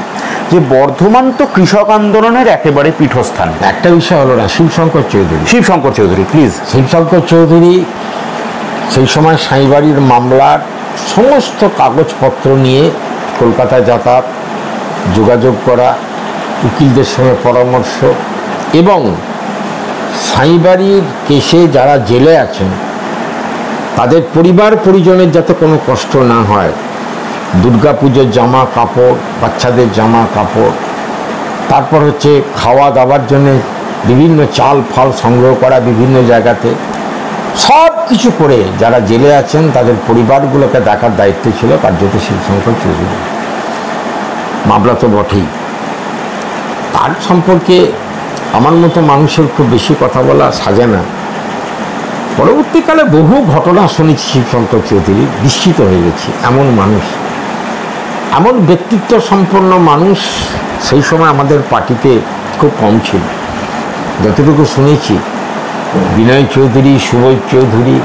যে বর্ধমান তো কৃষক আন্দোলনের একেবারে পীঠস্থান। একটা বিষয় হলো না, শিবশঙ্কর চৌধুরী প্লিজ। শিবশঙ্কর চৌধুরী সেই সময় সাঁইবাড়ির মামলার সমস্ত কাগজপত্র নিয়ে কলকাতায় যাতায়াত, যোগাযোগ করা, উকিলদের সঙ্গে পরামর্শ, এবং সাঁইবাড়ির কেসে যারা জেলে আছেন তাদের পরিবার পরিজনের যাতে কোনো কষ্ট না হয়, দুর্গাপুজোর জামা কাপড়, বাচ্চাদের জামা কাপড়, তারপর হচ্ছে খাওয়া দাওয়ার জন্য বিভিন্ন চাল ফাল সংগ্রহ করা বিভিন্ন জায়গাতে, সব কিছু করে যারা জেলে আছেন তাদের পরিবারগুলোকে দেখার দায়িত্ব ছিল কার্যত শিবশঙ্কর চৌধুরী। মামলা তো বটেই। তার সম্পর্কে আমার মতো মানুষের খুব বেশি কথা বলা সাজে না। পরবর্তীকালে বহু ঘটনা শুনেছি শিবশঙ্কর চৌধুরী, বিস্মিত হয়ে গেছি। এমন মানুষ, এমন ব্যক্তিত্ব সম্পন্ন মানুষ সেই সময় আমাদের পার্টিতে খুব কম ছিল। যতটুকু শুনেছি, বিনয় চৌধুরী, সুবোধ চৌধুরী,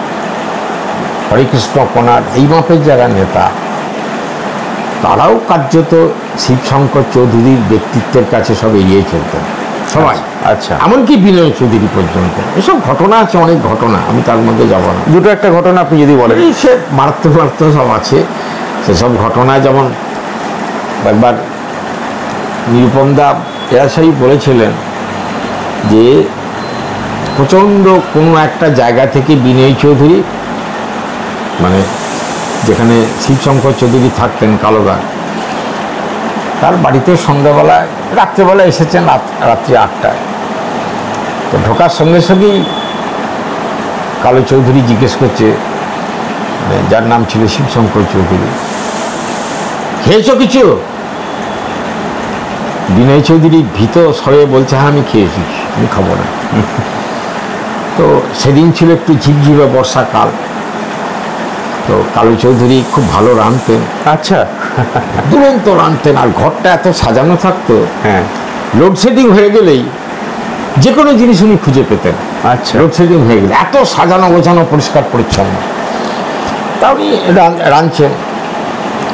হরেকৃষ্ণ কোনার, এই মাপের যারা নেতা, তারাও কার্যত শিবশঙ্কর চৌধুরীর ব্যক্তিত্বের কাছে সব এড়িয়ে চলতেন সবাই। আচ্ছা, এমনকি বিনয় চৌধুরী পর্যন্ত। এসব ঘটনা আছে, অনেক ঘটনা, আমি তার মধ্যে যাব না। দুটো একটা ঘটনা আপনি যদি বলেন। এই সে মারাত্মক সব আছে, সেসব ঘটনা। যেমন একবার নিরুপম দা এরাশাই বলেছিলেন যে প্রচণ্ড কোনো একটা জায়গা থেকে বিনয় চৌধুরী, মানে যেখানে শিবশঙ্কর চৌধুরী থাকতেন কালোগা, তার বাড়িতে সন্ধ্যাবেলায়, রাত্রেবেলায় এসেছেন রাত্রি 8টায়। তো ঢোকার সঙ্গে সঙ্গেই কালো চৌধুরী জিজ্ঞেস করছে, যার নাম ছিল শিবশঙ্কর চৌধুরী, খেয়েছো কিছু? বিনয় চৌধুরী ভীত স্বরে বলছে, হ্যাঁ আমি খেয়েছি, আমি খাবো না। তো সেদিন ছিল একটু ঝিপঝিপে বর্ষাকাল। তো কালো চৌধুরী খুব ভালো রাঁধতেন। আচ্ছা, দুরন্ত রাঁধতেন, আর ঘরটা এত সাজানো থাকতো, হ্যাঁ, লোডশেডিং হয়ে গেলেই যে কোনো জিনিস উনি খুঁজে পেতেন। আচ্ছা, লোডশেডিং হয়ে গেলে এত সাজানো গোছানো, পরিষ্কার পরিচ্ছন্ন। তা উনি রাঁধছেন,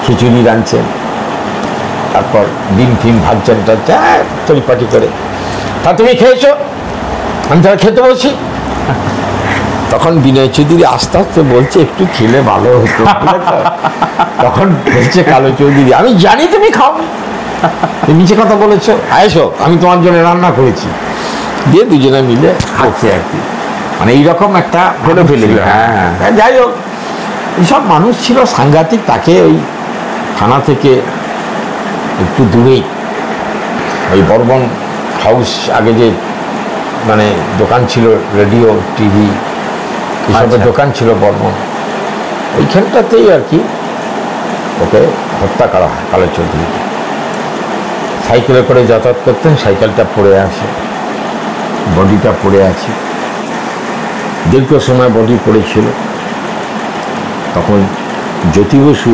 খিচুড়ি রাঁধছেন, তারপর ডিম ফিম ভাজছেন, তরিপাটি করে। তা তুমি খেয়েছো? আমি তারা খেতে বলছি। তখন বিনয় চৌধুরী আস্তে আস্তে বলছে, একটু খেলে ভালো হতো। তখন বলছে কালো চৌধুরী, আমি জানি তুমি খাও, তুমি নিচে কথা বলেছো, আয়েসো, আমি তোমার জন্য রান্না করেছি। দিয়ে দুজনে মিলে খাচ্ছে আর কি। মানে এইরকম একটা ফেলে ফেলে। হ্যাঁ, যাই হোক, এইসব মানুষ ছিল সাংঘাতিক। তাকে ওই থানা থেকে একটু দূরেই ওই বর্মন হাউস, আগে যে মানে দোকান ছিল, রেডিও টিভি এসবের দোকান ছিল বর্মন, ওইখানটাতেই আর কি ওকে হত্যা করা হয় কালো চৌধুরীকে। সাইকেলে করে যাতায়াত করতেন, সাইকেলটা পড়ে আছে, বডিটা পড়ে আছে, দীর্ঘ সময় বডি পড়েছিল। তখন জ্যোতি বসু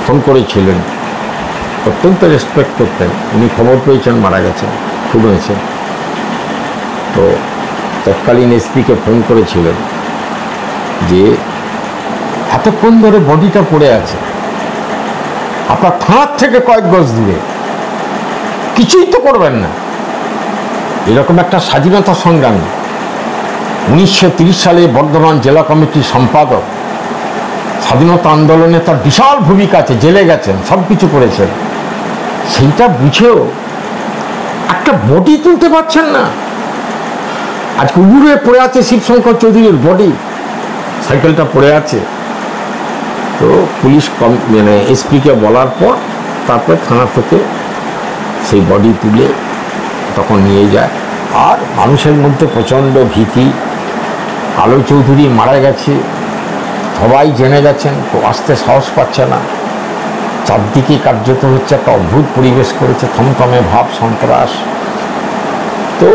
ফোন করেছিলেন, অত্যন্ত রেসপেক্ট করতেন। উনি খবর পেয়েছেন মারা গেছেন, খুন হয়েছেন। তো তৎকালীন এসপিকে ফোন করেছিলেন যে এতক্ষণ ধরে বডিটা পড়ে আছে, আপনার থানার থেকে কয়েক গজ দূরে, কিছুই তো করবেন না। এরকম একটা স্বাধীনতা সংগ্রামী, 1930 সালে বর্ধমান জেলা কমিটির সম্পাদক, স্বাধীনতা আন্দোলনে তার বিশাল ভূমিকা আছে, জেলে গেছেন, সব কিছু করেছেন। সেইটা বুঝেও একটা বডি তুলতে পারছেন না। আজকে উড়ে পড়ে আছে শিবশঙ্কর চৌধুরীর বডি, সাইকেলটা পড়ে আছে। তো পুলিশ মানে এসপিকে বলার পর তারপর থানা থেকে সেই বডি তুলে তখন নিয়ে যায়। আর মানুষের মধ্যে প্রচণ্ড ভীতি, কালো চৌধুরী মারা গেছে, সবাই জেনে গেছেন, তো আসতে সাহস পাচ্ছে না। চারদিকে কার্যত হচ্ছে একটা অদ্ভুত পরিবেশ করেছে, থমথমে ভাব, সন্ত্রাস। তো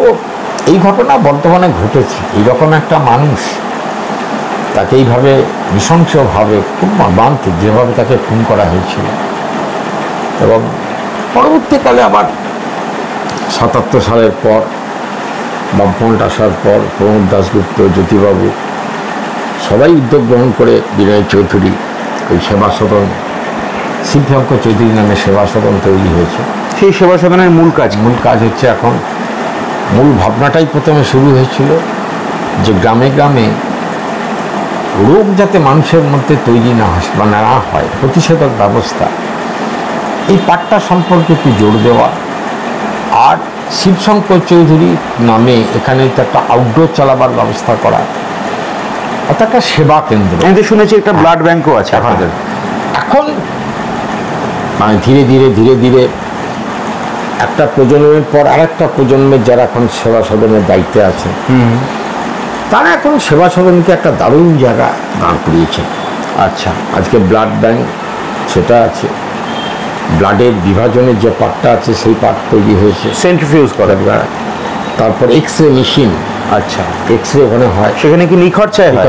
এই ঘটনা বর্তমানে ঘটেছে। এইরকম একটা মানুষ, তাকে এইভাবে নৃশংসভাবে, খুব মর্মান্তিক যেভাবে তাকে খুন করা হয়েছিল। এবং পরবর্তীকালে আবার 77 সালের পর, বামফ্রন্ট আসার পর প্রমোদ দাশগুপ্ত, জ্যোতিবাবু সবাই উদ্যোগ গ্রহণ করে বিনয় চৌধুরী ওই সেবা সদন, শিবশঙ্কর চৌধুরী নামে সেবা সদন তৈরি হয়েছে। সেই সেবা সদনের মূল কাজ হচ্ছে এখন, মূল ভাবনাটাই প্রথমে শুরু হয়েছিল যে গ্রামে গ্রামে রোগ যাতে মানুষের মধ্যে তৈরি না হয় বা না হয়, প্রতিষেধক ব্যবস্থা, এই পাঠটা সম্পর্কে একটু জোর দেওয়া। আর শিবশঙ্কর চৌধুরী নামে এখানে একটা আউটডোর চালাবার ব্যবস্থা করা, অর্থাৎ একটা সেবা কেন্দ্র। আমি তো শুনেছি একটা ব্লাড ব্যাঙ্কও আছে আপনাদের। এখন মানে ধীরে ধীরে ধীরে ধীরে একটা প্রজন্মের পর আরেকটা প্রজন্মের যারা এখন সেবা সদনের দায়িত্বে আছে, তারা এখন সেবা সদনকে একটা দারুণ জায়গা দাঁড় করিয়েছে। আচ্ছা, আজকে ব্লাড ব্যাঙ্ক সেটা আছে, ব্লাডের বিভাজনের যে পার্টটা আছে সেই পার্ট তৈরি হয়েছে, সেন্ট্রিফিউজ করা। তারপর এক্স রে মেশিন, আচ্ছা, এক্স রে ওখানে হয়। সেখানে কি নিখরচায় হয়?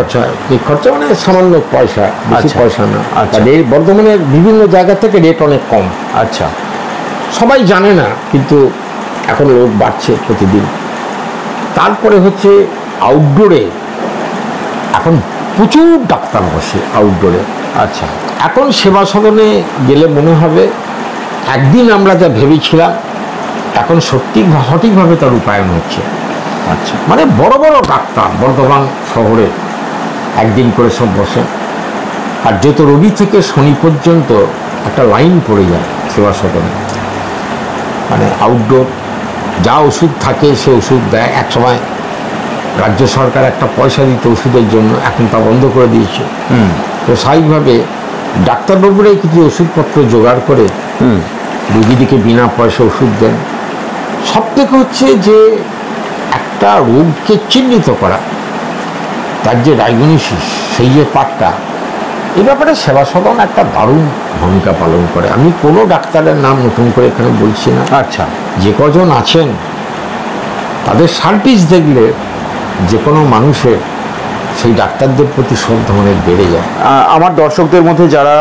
নিখরচা মানে সামান্য পয়সা, বেশি পয়সা না। আচ্ছা, এই বর্ধমানের বিভিন্ন জায়গা থেকে রেট অনেক কম। আচ্ছা, সবাই জানে না, কিন্তু এখন লোক বাড়ছে প্রতিদিন। তারপরে হচ্ছে আউটডোরে, এখন প্রচুর ডাক্তার বসে আউটডোরে। আচ্ছা, এখন সেবা সদনে গেলে মনে হবে একদিন আমরা যা ভেবেছিলাম এখন সঠিকভাবে তার রূপায়ণ হচ্ছে। আচ্ছা, মানে বড় বড় ডাক্তার বর্ধমান শহরে একদিন করে সব বসে, আর যত রোগী থেকে শনি পর্যন্ত একটা লাইন পড়ে যায় সেবা সদনে। মানে আউটডোর যা ওষুধ থাকে সে ওষুধ দেয়। এক সময় রাজ্য সরকার একটা পয়সা দিত ওষুধের জন্য, এখন তা বন্ধ করে দিয়েছে। তো স্বাভাবিকভাবে ডাক্তারবাবুরাই কিছু ওষুধপত্র জোগাড় করে রোগীদিকে বিনা পয়সা ওষুধ দেন। সব থেকে হচ্ছে যে একটা রোগকে চিহ্নিত করা, তার যে ডায়াগনোসিস, সেই যে পার্টটা, এই ব্যাপারে সেবা সদন একটা দারুণ ভূমিকা পালন করে। আমি কোনো ডাক্তারের নাম নতুন করে এখানে বলছি না। আচ্ছা, যে কজন আছেন তাদের সার্ভিস দেখলে যে কোনো মানুষের সেই ডাক্তারদের প্রতি শ্রদ্ধা অনেক বেড়ে যায়। আমার দর্শকদের মধ্যে যারা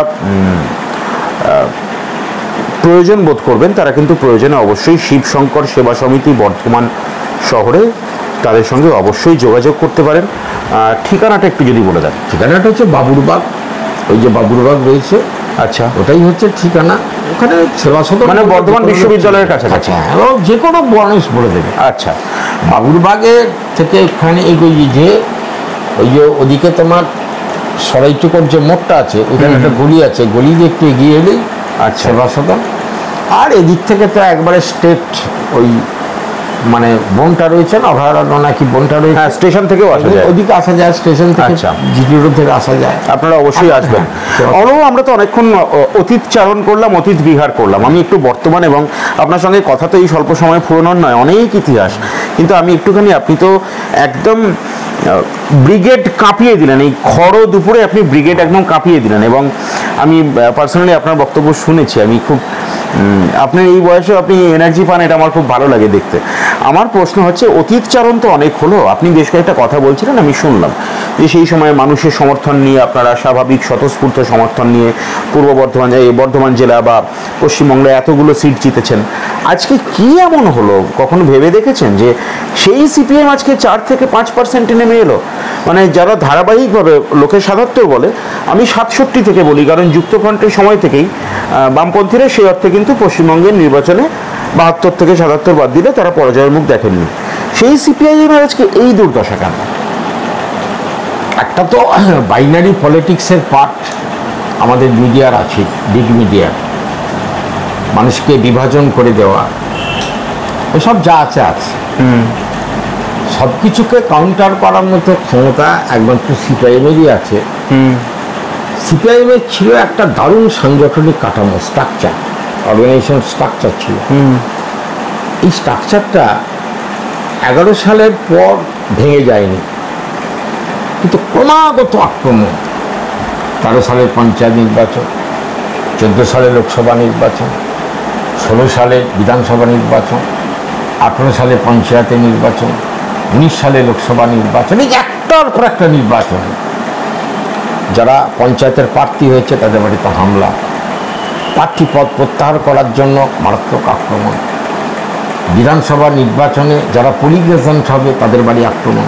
প্রয়োজন বোধ করবেন তারা কিন্তু প্রয়োজনে অবশ্যই শিবশঙ্কর সেবা সমিতি বর্ধমান শহরে তাদের সঙ্গে অবশ্যই যোগাযোগ করতে পারেন। ঠিকানাটা একটু যদি বলে দেন। ঠিকানাটা হচ্ছে বাবুরবাগ, ওই যে বাবুরবাগ রয়েছে, আচ্ছা, ওটাই হচ্ছে ঠিকানা। ওখানে সেবা সদন মানে বর্ধমান বিশ্ববিদ্যালয়ের কাছে। এবং যে কোনো মানুষ বলে দেবে। আচ্ছা, বাবুরবাগের থেকে ওখানে এগিয়ে যে ওই যে ওদিকে তোমার সরাইটুকুর যে মোড়টা আছে, ওখানে একটা গলি আছে, গলি দিয়ে একটু এগিয়ে এলেই সেবা সদন। আর এদিক থেকে তো একবারে স্টেট ওই মানে বনটা রয়েছে না, অভয়ারণ্য নাকি বনটা রয়েছে, স্টেশন থেকেও আসা যায়, ওদিকে আসা যায়, স্টেশন থেকে জিটি রোড থেকে আসা যায়। আপনারা অবশ্যই আসবেন। আমরা তো অনেকক্ষণ অতীত চারণ করলাম, অতীত বিহার করলাম। আমি একটু বর্তমান এবং আপনার সঙ্গে কথা তো এই স্বল্প সময় পুরনোর নয়, অনেক ইতিহাস, কিন্তু আমি একটুখানি, আপনি তো একদম ব্রিগেড কাঁপিয়ে দিলেন, এই খড় দুপুরে আপনি ব্রিগেড একদম কাঁপিয়ে দিলেন। এবং আমি পার্সোনালি আপনার বক্তব্য শুনেছি, আমি খুব, আপনার এই বয়সেও আপনি এনার্জি পান, এটা আমার খুব ভালো লাগে দেখতে। আমার প্রশ্ন হচ্ছে, অতীত চারণ তো অনেক হলো, আপনি বেশ কয়েকটা কথা বলছিলেন, আমি শুনলাম যে সেই সময় মানুষের সমর্থন নিয়ে, আপনারা স্বাভাবিক স্বতঃস্ফূর্ত সমর্থন নিয়ে পূর্ব বর্ধমান জেলা বা পশ্চিমবঙ্গে এতগুলো সিট জিতেছেন। আজকে কি এমন হলো, কখনো ভেবে দেখেছেন যে সেই সিপিএম আজকে 4 থেকে 5% নেমে এলো? মানে যারা ধারাবাহিকভাবে, লোকে 77 বলে, আমি 67 থেকে বলি, কারণ যুক্তফ্রন্টের সময় থেকেই বামপন্থীরা সেই অর্থে কিন্তু পশ্চিমবঙ্গের নির্বাচনে 72 থেকে 77 বাদ দিলে তারা পরাজয়ের মুখ দেখেননি। সেই সিপিআইএমের আজকে এই দুর্দশা কেন? একটা তো বাইনারি পলিটিক্সের পার্ট আমাদের মিডিয়ার আছে, বিগ মিডিয়া, মানুষকে বিভাজন করে দেওয়া, এসব যা আছে আছে। সব কিছুকে কাউন্টার করার মতো ক্ষমতা একমাত্র সিপিআইএমেরই আছে। সিপিআইএমের ছিল একটা দারুণ সাংগঠনিক কাঠামো, স্ট্রাকচার, অর্গানাইজেশন স্ট্রাকচার ছিল। এই স্ট্রাকচারটা 11 সালের পর ভেঙে যায়নি, কিন্তু ক্রমাগত আক্রমণ, 13 সালের পঞ্চায়েত নির্বাচন, 14 সালে লোকসভা নির্বাচন, 16 সালে বিধানসভা নির্বাচন, 18 সালে পঞ্চায়েতের নির্বাচন, 19 সালে লোকসভা নির্বাচন, এই একটার পর একটা নির্বাচন। যারা পঞ্চায়েতের প্রার্থী হয়েছে তাদের বাড়িতে হামলা, প্রার্থী পদ প্রত্যাহার করার জন্য মারাত্মক আক্রমণ, বিধানসভা নির্বাচনে যারা পোলিং এজেন্ট হবে তাদের বাড়ি আক্রমণ,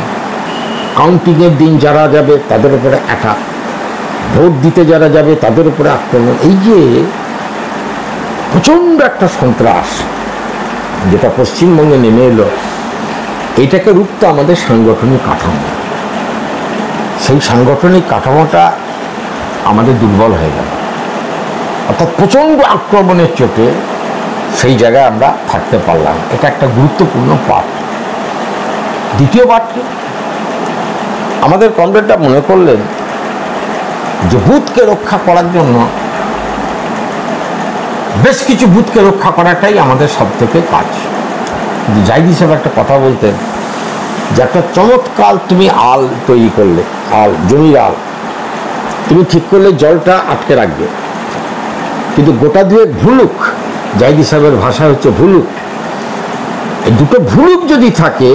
কাউন্টিংয়ের দিন যারা যাবে তাদের উপরে অ্যাটাক, ভোট দিতে যারা যাবে তাদের উপরে আক্রমণ। এই যে প্রচণ্ড একটা সন্ত্রাস যেটা পশ্চিমবঙ্গে নেমে এলো, এটাকে রুখতে আমাদের সাংগঠনিক কাঠামো, সেই সাংগঠনিক কাঠামোটা আমাদের দুর্বল হয়ে গেল। অর্থাৎ প্রচণ্ড আক্রমণের চোটে সেই জায়গায় আমরা থাকতে পারলাম, এটা একটা গুরুত্বপূর্ণ পার্ট। দ্বিতীয় পার্টটি আমাদের কমরেডরা মনে করলেন যে বুথকে রক্ষা করার জন্য বেশ কিছু বুথকে রক্ষা করাটাই আমাদের সব থেকে কাজ। জাহিদ হিসেবে একটা কথা বলতেন যে একটা চমৎকার তুমি আল তৈরি করলে, আল, জমির আল তুমি ঠিক করলে জলটা আটকে রাখবে, কিন্তু গোটা দিয়ে ভুলুক, জাহিদ সাহেবের ভাষা হচ্ছে ভুলুক, এই দুটো ভুলুক যদি থাকে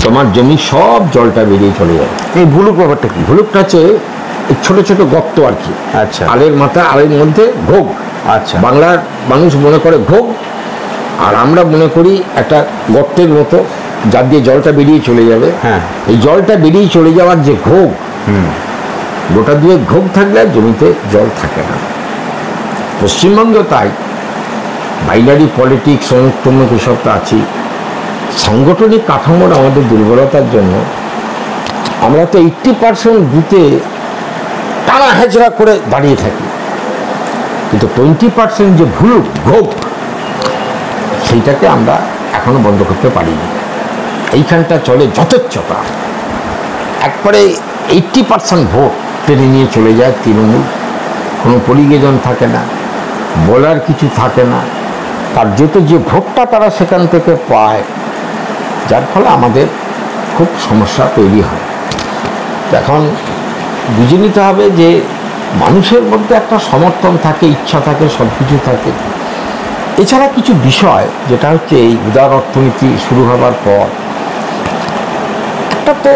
তোমার জমি সব জলটা বেরিয়ে চলে যাবে। এই ভুলুক ব্যাপারটা কি? ভুলুকটা হচ্ছে এই ছোট ছোট গর্ত আর কি। আচ্ছা। আলের মাথা আলের মধ্যে ঘোগ। আচ্ছা। বাংলার মানুষ মনে করে ঘোগ, আর আমরা মনে করি একটা গর্তের মতো যার দিয়ে জলটা বেরিয়ে চলে যাবে। হ্যাঁ। এই জলটা বেরিয়ে চলে যাওয়ার যে ঘোগ, গোটা দুয়ে ঘোগ থাকলে আর জমিতে জল থাকে না। পশ্চিমবঙ্গে তাই বাইনারি পলিটিক্স অনেক এসব তো আছি। সাংগঠনিক কাঠামোর আমাদের দুর্বলতার জন্য আমরা তো 80% বুথে টানা হেঁচড়া করে দাঁড়িয়ে থাকি, কিন্তু 20% যে ভুলুক ঘোগ সেইটাকে আমরা এখনো বন্ধ করতে পারিনি। এইখানটা চলে যথেচ্ছতা, একবারে 80% ভোট টেনে নিয়ে চলে যায় তৃণমূল। কোনো পরিবেজন থাকে না, বলার কিছু থাকে না, কার্যত যে ভোটটা তারা সেখান থেকে পায়, যার ফলে আমাদের খুব সমস্যা তৈরি হয়। এখন বুঝে নিতে হবে যে মানুষের মধ্যে একটা সমর্থন থাকে, ইচ্ছা থাকে, সব কিছু থাকে। এছাড়া কিছু বিষয় যেটা হচ্ছে এই উদার অর্থনীতি শুরু হবার পর একটা তো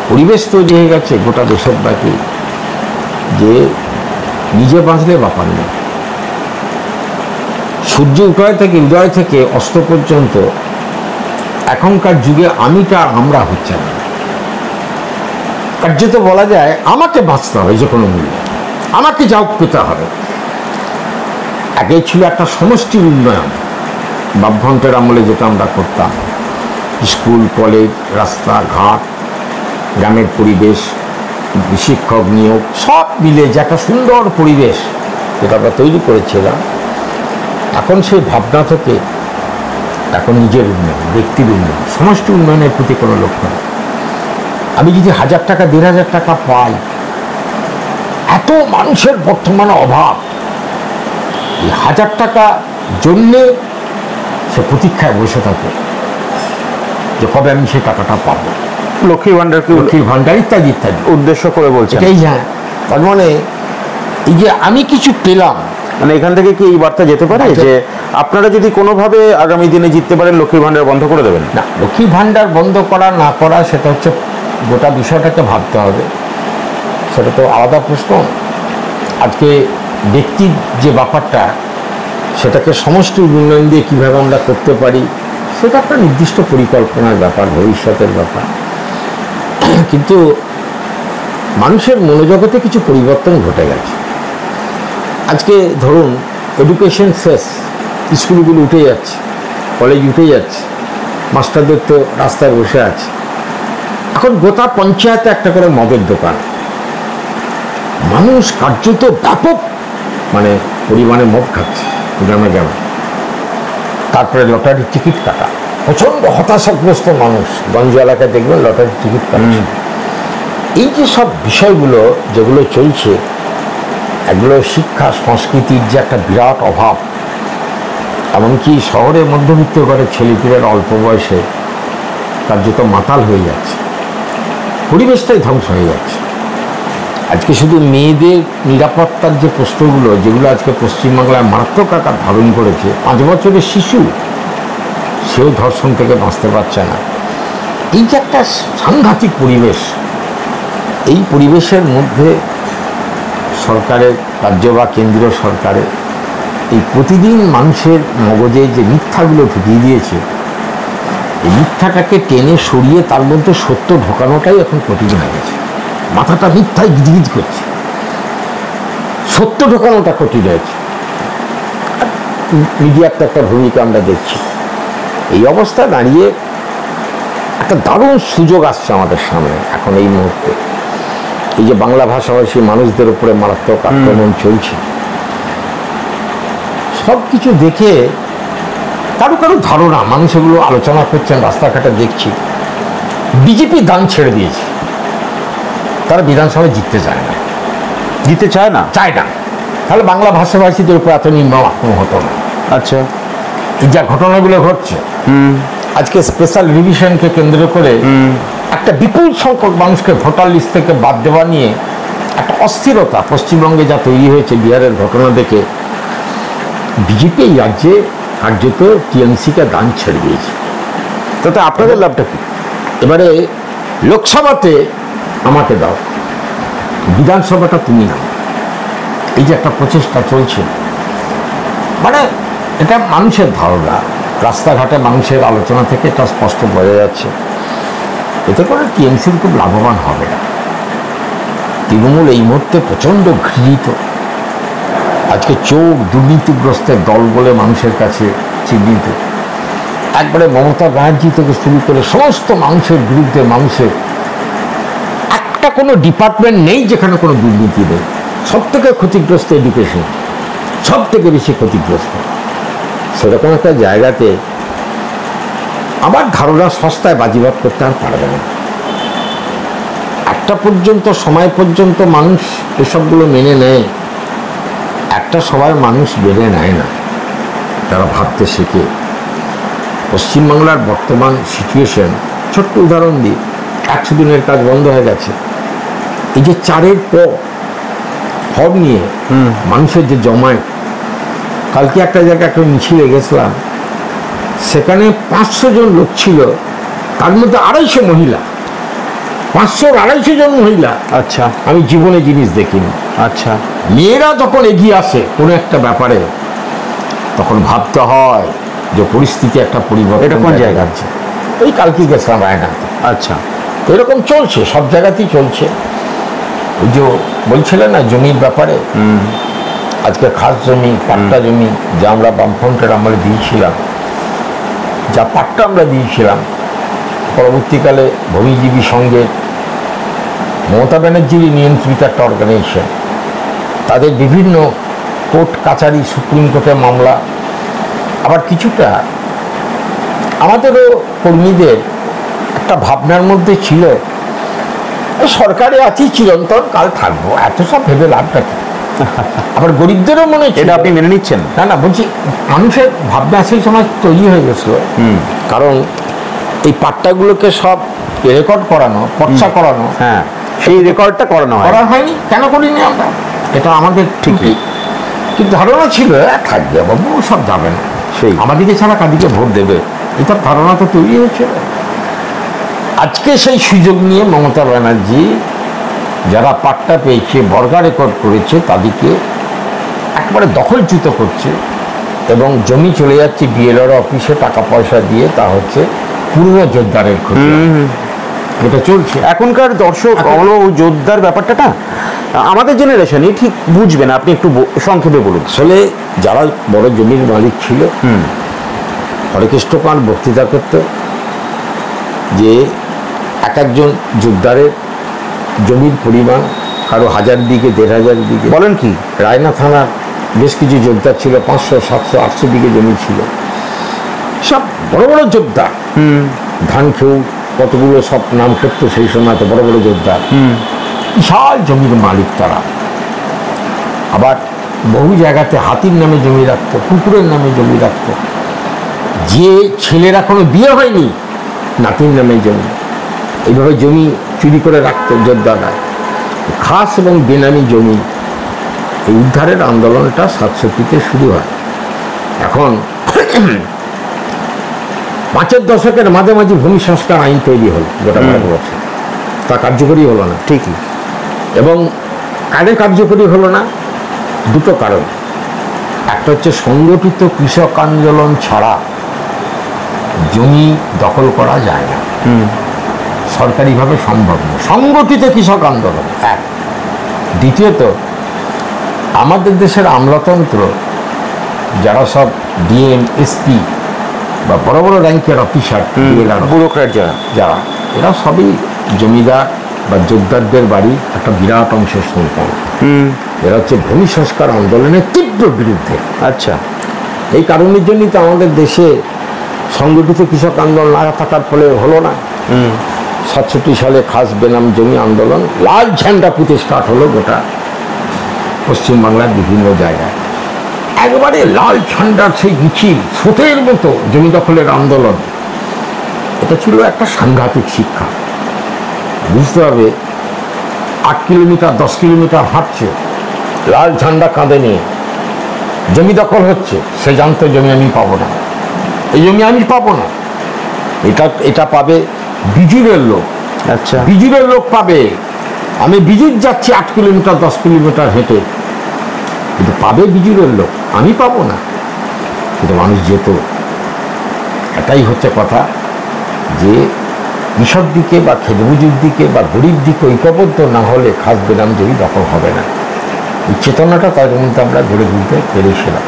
পরিবেশ তৈরি হয়ে গেছে গোটা দেশের ব্যাপী, যে নিজে বাঁচলে বাপার নেই। সূর্য উদয় থেকে অস্ত পর্যন্ত এখনকার যুগে আমিটা আমরা হচ্ছে না। কার্যত বলা যায় আমাকে বাঁচতে হবে যে কোনো মূল্যে, আমাকে যাও পেতে হবে। আগে ছিল একটা সমষ্টির উন্নয়ন, বামফ্রন্টের আমলে যেটা আমরা করতাম, স্কুল কলেজ রাস্তাঘাট গ্রামের পরিবেশ শিক্ষক নিয়োগ সব মিলে যে একটা সুন্দর পরিবেশ যেটা আমরা তৈরি করেছিলাম, এখন সেই ভাবনা থেকে এখন নিজের উন্নয়ন, ব্যক্তির উন্নয়ন, সমষ্টি উন্নয়নের প্রতি কোনো লক্ষ্য নেই। আমি যদি 1000 টাকা 1500 টাকা পাই, এত মানুষের বর্তমানে অভাব, এই 1000 টাকা জন্যে সে প্রতীক্ষায় বসে থাকে যে কবে আমি সেই টাকাটা পাবো। লক্ষ্মীর ভান্ডার ইত্যাদি ইত্যাদি উদ্দেশ্য করে বলছেন। এই হ্যাঁ, তার মানে এই যে আমি কিছু পেলাম, মানে এখান থেকে কি এই বার্তা যেতে পারে যে আপনারা যদি কোনোভাবে আগামী দিনে জিততে পারেন লক্ষ্মীর ভান্ডার বন্ধ করে দেবেন? না, লক্ষ্মীর ভান্ডার বন্ধ করা না করা সেটা হচ্ছে গোটা বিষয়টাকে ভাবতে হবে, সেটা তো আলাদা প্রশ্ন। আজকে ব্যক্তির যে ব্যাপারটা, সেটাকে সমষ্টি উন্নয়ন দিয়ে কীভাবে আমরা করতে পারি, সেটা একটা নির্দিষ্ট পরিকল্পনার ব্যাপার, ভবিষ্যতের ব্যাপার। কিন্তু মানুষের মনোজগতে কিছু পরিবর্তন ঘটে গেছে। আজকে ধরুন এডুকেশন শেষ, স্কুলগুলো উঠে যাচ্ছে, কলেজ উঠে যাচ্ছে, মাস্টারদের তো রাস্তায় বসে আছে। এখন গোটা পঞ্চায়েতে একটা করে মদের দোকান, মানুষ কার্যত ব্যাপক মানে পরিমাণে মদ খাচ্ছে গ্রামে গ্রামে। তারপরে লটারির টিকিট কাটা, প্রচণ্ড হতাশাগ্রস্ত মানুষ, গঞ্জ এলাকায় দেখবেন লটারির টিকিট কাটছে। এই যে সব বিষয়গুলো যেগুলো চলছে, এগুলো শিক্ষা সংস্কৃতির যে একটা বিরাট অভাব, এমনকি শহরের মধ্যবিত্ত ঘরের ছেলেপিলের অল্প বয়সে কার্যত মাতাল হয়ে যাচ্ছে, পরিবেশটাই ধ্বংস হয়ে যাচ্ছে। আজকে শুধু মেয়েদের নিরাপত্তার যে প্রশ্নগুলো, যেগুলো আজকে পশ্চিমবাংলায় মারাত্মক আকার ধারণ করেছে, 5 বছরের শিশু সেও ধর্ষণ থেকে বাঁচতে পারছে না। এই যে একটা সাংঘাতিক পরিবেশ, এই পরিবেশের মধ্যে সরকারের, রাজ্য বা কেন্দ্রীয় সরকারের এই প্রতিদিন মানুষের মগজে যে মিথ্যাগুলো ঢুকিয়ে দিয়েছে, এই মিথ্যাটাকে টেনে সরিয়ে তার মধ্যে সত্য ঢোকানোটাই এখন কঠিন হয়ে গেছে। মাথাটা মিথ্যায় গিজগিজ করছে, সত্য ঢোকানোটা কঠিন হয়েছে। মিডিয়ার তো একটা ভূমিকা আমরা দেখছি। এই অবস্থা দাঁড়িয়ে একটা দারুণ সুযোগ আসছে আমাদের সামনে এখন এই মুহূর্তে। এই যে বাংলা ভাষাভাষী মানুষদের উপরে মারাত্মক আক্রমণ চলছে, সব কিছু দেখে কারো কারো ধারণা, মানুষ এগুলো আলোচনা করছেন, রাস্তাঘাটে দেখছি, বিজেপি দান ছেড়ে দিয়েছে, তারা বিধানসভায় জিততে চায় না। চায় না, তাহলে বাংলা ভাষাভাষীদের উপর এত নির্মম আক্রমণ হতো না। আচ্ছা, এই যা ঘটনাগুলো ঘটছে, আজকে স্পেশাল রিভিশনকে কেন্দ্র করে একটা বিপুল সংখ্যক মানুষকে ভোটার লিস্ট থেকে বাদ দেওয়া নিয়ে একটা অস্থিরতা পশ্চিমবঙ্গে যা তৈরি হয়েছে, বিহারের ঘটনা দেখে বিজেপি এই রাজ্যে কার্যত টিএমসিকে দান ছেড়ে দিয়েছে। তাতে আপনাদের লাভটা কি? এবারে লোকসভাতে আমাকে দাও, বিধানসভাটা তুমি নাও। এই যে একটা প্রচেষ্টা চলছে, মানে এটা মানুষের ধারণা, রাস্তাঘাটে মানুষের আলোচনা থেকে এটা স্পষ্ট বোঝা যাচ্ছে। এতে করে টিএমসির খুব লাভবান হবে না। তৃণমূল এই মুহূর্তে প্রচণ্ড ঘৃণিত, আজকে চোখ দুর্নীতিগ্রস্তের দল বলে মানুষের কাছে চিহ্নিত। একবারে মমতা ব্যানার্জি থেকে শুরু করে সমস্ত মানুষের বিরুদ্ধে, মানুষের একটা কোনো ডিপার্টমেন্ট নেই যেখানে কোনো দুর্নীতি নেই। সব থেকে ক্ষতিগ্রস্ত এডুকেশন, সব থেকে বেশি ক্ষতিগ্রস্ত। সেরকম একটা জায়গাতে আমার ধারণা সস্তায় বাজিবাদ করতে আর পারবে না। একটা পর্যন্ত সময় পর্যন্ত মানুষ এসবগুলো মেনে নেয়, একটা সময় মানুষ মেনে নেয় না, তারা ভাবতে শেখে। পশ্চিমবাংলার বর্তমান সিচুয়েশন, ছোট্ট উদাহরণ দিই, 100 দিনের কাজ বন্ধ হয়ে গেছে। এই যে 4-এর ফর্ম নিয়ে মানুষের যে জমায়েত, কালকে একটা জায়গায় একটা মিছিলে গেছিলাম, সেখানে 500 জন লোক ছিল, তার মধ্যে 250 মহিলা। 500-250 জন মহিলা। আচ্ছা, আমি জীবনে জিনিস দেখিনি। আচ্ছা, মেয়েরা যখন এগিয়ে আসে কোনো একটা ব্যাপারে, তখন ভাবতে হয় যে পরিস্থিতি একটা পরিবর্তন। এটা কোন জায়গা আছে? এই কালকে গেছিলাম রায়নাতে। আচ্ছা, এরকম চলছে, সব জায়গাতেই চলছে। ওই যে বলছিলেন না জমির ব্যাপারে, আজকে খাস জমি, পাট্টা জমি যা আমরা বামফ্রন্টের আমলে দিয়েছিলাম, যা পাট্টা আমরা দিয়েছিলাম, পরবর্তীকালে ভূমিজীবী সঙ্গে মমতা ব্যানার্জিরই নিয়ন্ত্রিত একটা অর্গানাইজেশন, তাদের বিভিন্ন কোর্ট কাছারি, সুপ্রিম কোর্টের মামলা, আবার কিছুটা আমাদেরও কর্মীদের একটা ভাবনার মধ্যে ছিল, সরকারে আছি চিরন্তন কাল থাকবো, এত সব ভেবে লাভটা কি। আবার গরিবদেরও মনে হচ্ছে। এটা আপনি মেনে নিচ্ছেন? না না, বলছি মানুষের ভাবনা সেই সময় তৈরি হয়ে গেছিল। কারণ এই পাট্টাগুলোকে সব রেকর্ড করানো, পর্চা করানো, হ্যাঁ, সেই রেকর্ডটা করানো করা হয়নি। কেন করিনি আমরা? এটা আমাদের ঠিকই, কিন্তু ধারণা ছিল থাকবে, বাবু সব যাবে না, সেই আমাদেরকে ছাড়া কাদিকে ভোট দেবে, এটা ধারণা তো তৈরি হয়েছিল। আজকে সেই সুযোগ নিয়ে মমতা ব্যানার্জি যারা পাট্টা পেয়েছে, বর্গা রেকর্ড করেছে, তাদেরকে একবারে দখলচ্যুত করছে এবং জমি চলে যাচ্ছে বিএলআর অফিসে টাকা পয়সা দিয়ে। তা হচ্ছে পূর্ব যোদ্ধারের ক্ষতি, এটা চলছে। এখনকার দর্শক হলো যোদ্ধার ব্যাপারটা না আমাদের জেনারেশনই ঠিক বুঝবে না, আপনি একটু সংক্ষেপে বলুন। আসলে যারা বড় জমির মালিক ছিল, হরেকৃষ্ণ পান বক্তৃতা করত যে এক একজন যোদ্ধারের জমির পরিমাণ কারো 1000 বিঘে, 1500 বিঘে। বলেন কি? রায়না থানার বেশ কিছু যোদ্ধা ছিল, 500, 700, 800 বিঘে জমি ছিল, সব বড় বড় যোদ্ধা। ধান খেউ কতগুলো সব নাম করতো সেই সময়, তো বড় বড় যোদ্ধা, বিশাল জমির মালিক তারা। আবার বহু জায়গাতে হাতির নামে জমি রাখতো, কুকুরের নামে জমি রাখতো। যে ছেলের এখনো বিয়ে হয়নি, নাতির নামে জমি, এইভাবে জমি চুরি করে রাখতো যোদ্ধারা। খাস এবং বেনামি জমি, এই উদ্ধারের আন্দোলনটা 67-তে শুরু হয়। এখন 5-এর দশকের মাঝামাঝি ভূমি সংস্কার আইন তৈরি হল, গোটা 12 বছর, তা কার্যকরী হলো না। ঠিকই। এবং কারে কার্যকরী হলো না? দুটো কারণ। একটা হচ্ছে সংগঠিত কৃষক আন্দোলন ছাড়া জমি দখল করা যায় না, সরকারিভাবে সম্ভব নয়। সংগঠিত কৃষক আন্দোলন এক। দ্বিতীয়ত, আমাদের দেশের আমলাতন্ত্র, যারা সব ডিএম, এসপি বা বড় বড় র্যাঙ্কের অফিসার, ব্যুরোক্র্যাট যারা, এরা সবই জমিদার বা যোদ্ধারদের বাড়ি একটা বিরাট অংশ সন্তান। এরা হচ্ছে ভূমি সংস্কার আন্দোলনের তীব্র বিরুদ্ধে। আচ্ছা, এই কারণের জন্যই তো আমাদের দেশে সংগঠিত কৃষক আন্দোলন না থাকার ফলে হলো না। 67 সালে খাস বেনাম জমি আন্দোলন, লাল ঝান্ডা পুঁতে স্টার্ট হলো গোটা পশ্চিমবাংলার বিভিন্ন জায়গায়। একবারে লাল ঝান্ডার সেই মিছিল, স্রোতের মতো জমি দখলের আন্দোলন। এটা ছিল একটা সাংঘাতিক শিক্ষা। বুঝতে হবে, 8 কিলোমিটার 10 কিলোমিটার হাঁটছে, লাল ঝান্ডা কাঁধে নিয়ে, জমি দখল হচ্ছে, সে জানতো জমি আমি পাবো না, এই জমি আমি পাবো না, এটা পাবে বিজুরের লোক, আচ্ছা, বিজুরের লোক পাবে। আমি বিজুর যাচ্ছি 8 কিলোমিটার 10 কিলোমিটার হেঁটে, কিন্তু পাবে বিজুরের লোক, আমি পাবো না, কিন্তু মানুষ যেত। এটাই হচ্ছে কথা, যে কৃষক দিকে বা খেতমজুর দিকে বা গরিব দিকে ঐক্যবদ্ধ না হলে খাস বেনাম জমি দখল হবে না। এই চেতনাটা তাদের মধ্যে আমরা গড়ে তুলতে পেরেছিলাম।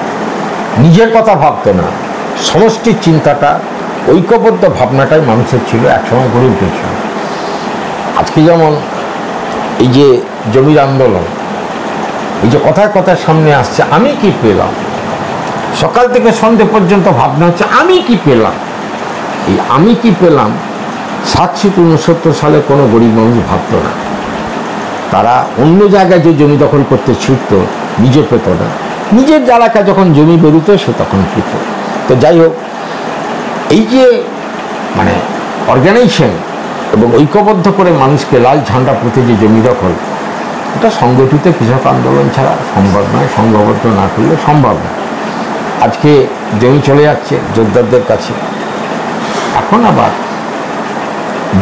নিজের কথা ভাবতো না, সমষ্টির চিন্তাটা, ঐক্যবদ্ধ ভাবনাটাই মানুষের ছিল, একসময় গড়ে উঠেছিল। আজকে যেমন এই যে জমির আন্দোলন, এই যে কথায় কথায় সামনে আসছে, আমি কি পেলাম, সকাল থেকে সন্ধ্যে পর্যন্ত ভাবনা হচ্ছে আমি কি পেলাম। এই আমি কি পেলাম 67 সালে কোনো গরিব মানুষ ভাবতো না। তারা অন্য জায়গায় যে জমি দখল করতে ছুটতো, নিজে পেত না। নিজের এলাকায় যখন জমি বেরোতো সে তখন পেত। তো যাই হোক, এই যে মানে অর্গানাইজেশন এবং ঐক্যবদ্ধ করে মানুষকে লাল ঝান্ডা পুঁতে যে জমি দখল, এটা সংগঠিত কৃষক আন্দোলন ছাড়া সম্ভব নয়, সংঘবদ্ধ না করলে সম্ভব নয়। আজকে জমি চলে যাচ্ছে জোরদারদের কাছে, এখন আবার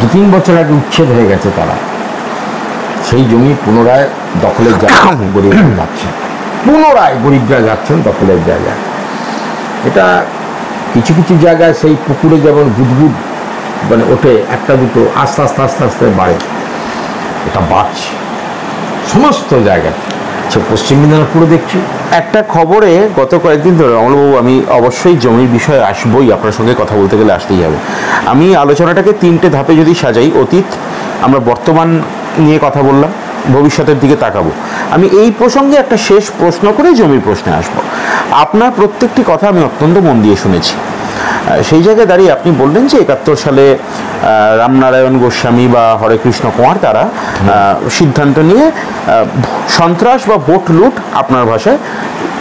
2-3 বছর আগে উচ্ছেদ হয়ে গেছে, তারা সেই জমি পুনরায় দখলের জায়গায় গরিবরা যাচ্ছেন, পুনরায় গরিবরা যাচ্ছেন দখলের জায়গায়। এটা কিছু কিছু জায়গায় সেই পুকুরে যেমন বুদবুদ মানে ওঠে, একটা দুটো, আস্তে আস্তে আস্তে আস্তে বাড়ে, এটা বাড়ছে সমস্ত জায়গায়। সে পশ্চিম মেদিনীপুরে দেখছি। একটা খবরে গত কয়েকদিন ধরে, অমলবাবু আমি অবশ্যই জমির বিষয়ে আসবই, আপনার সঙ্গে কথা বলতে গেলে আসতেই হবে। আমি আলোচনাটাকে 3টে ধাপে যদি সাজাই, অতীত, আমরা বর্তমান নিয়ে কথা বললাম, ভবিষ্যতের দিকে তাকাবো। আমি এই প্রসঙ্গে একটা শেষ প্রশ্ন করে জমির প্রশ্নে আসবো। আপনার প্রত্যেকটি কথা আমি অত্যন্ত মন দিয়ে শুনেছি। সেই জায়গায় দাঁড়িয়ে আপনি বললেন যে 71 সালে রামনারায়ণ গোস্বামী বা হরেকৃষ্ণ কুমার তারা সিদ্ধান্ত নিয়ে সন্ত্রাস বা ভোট লুট আপনার ভাষায়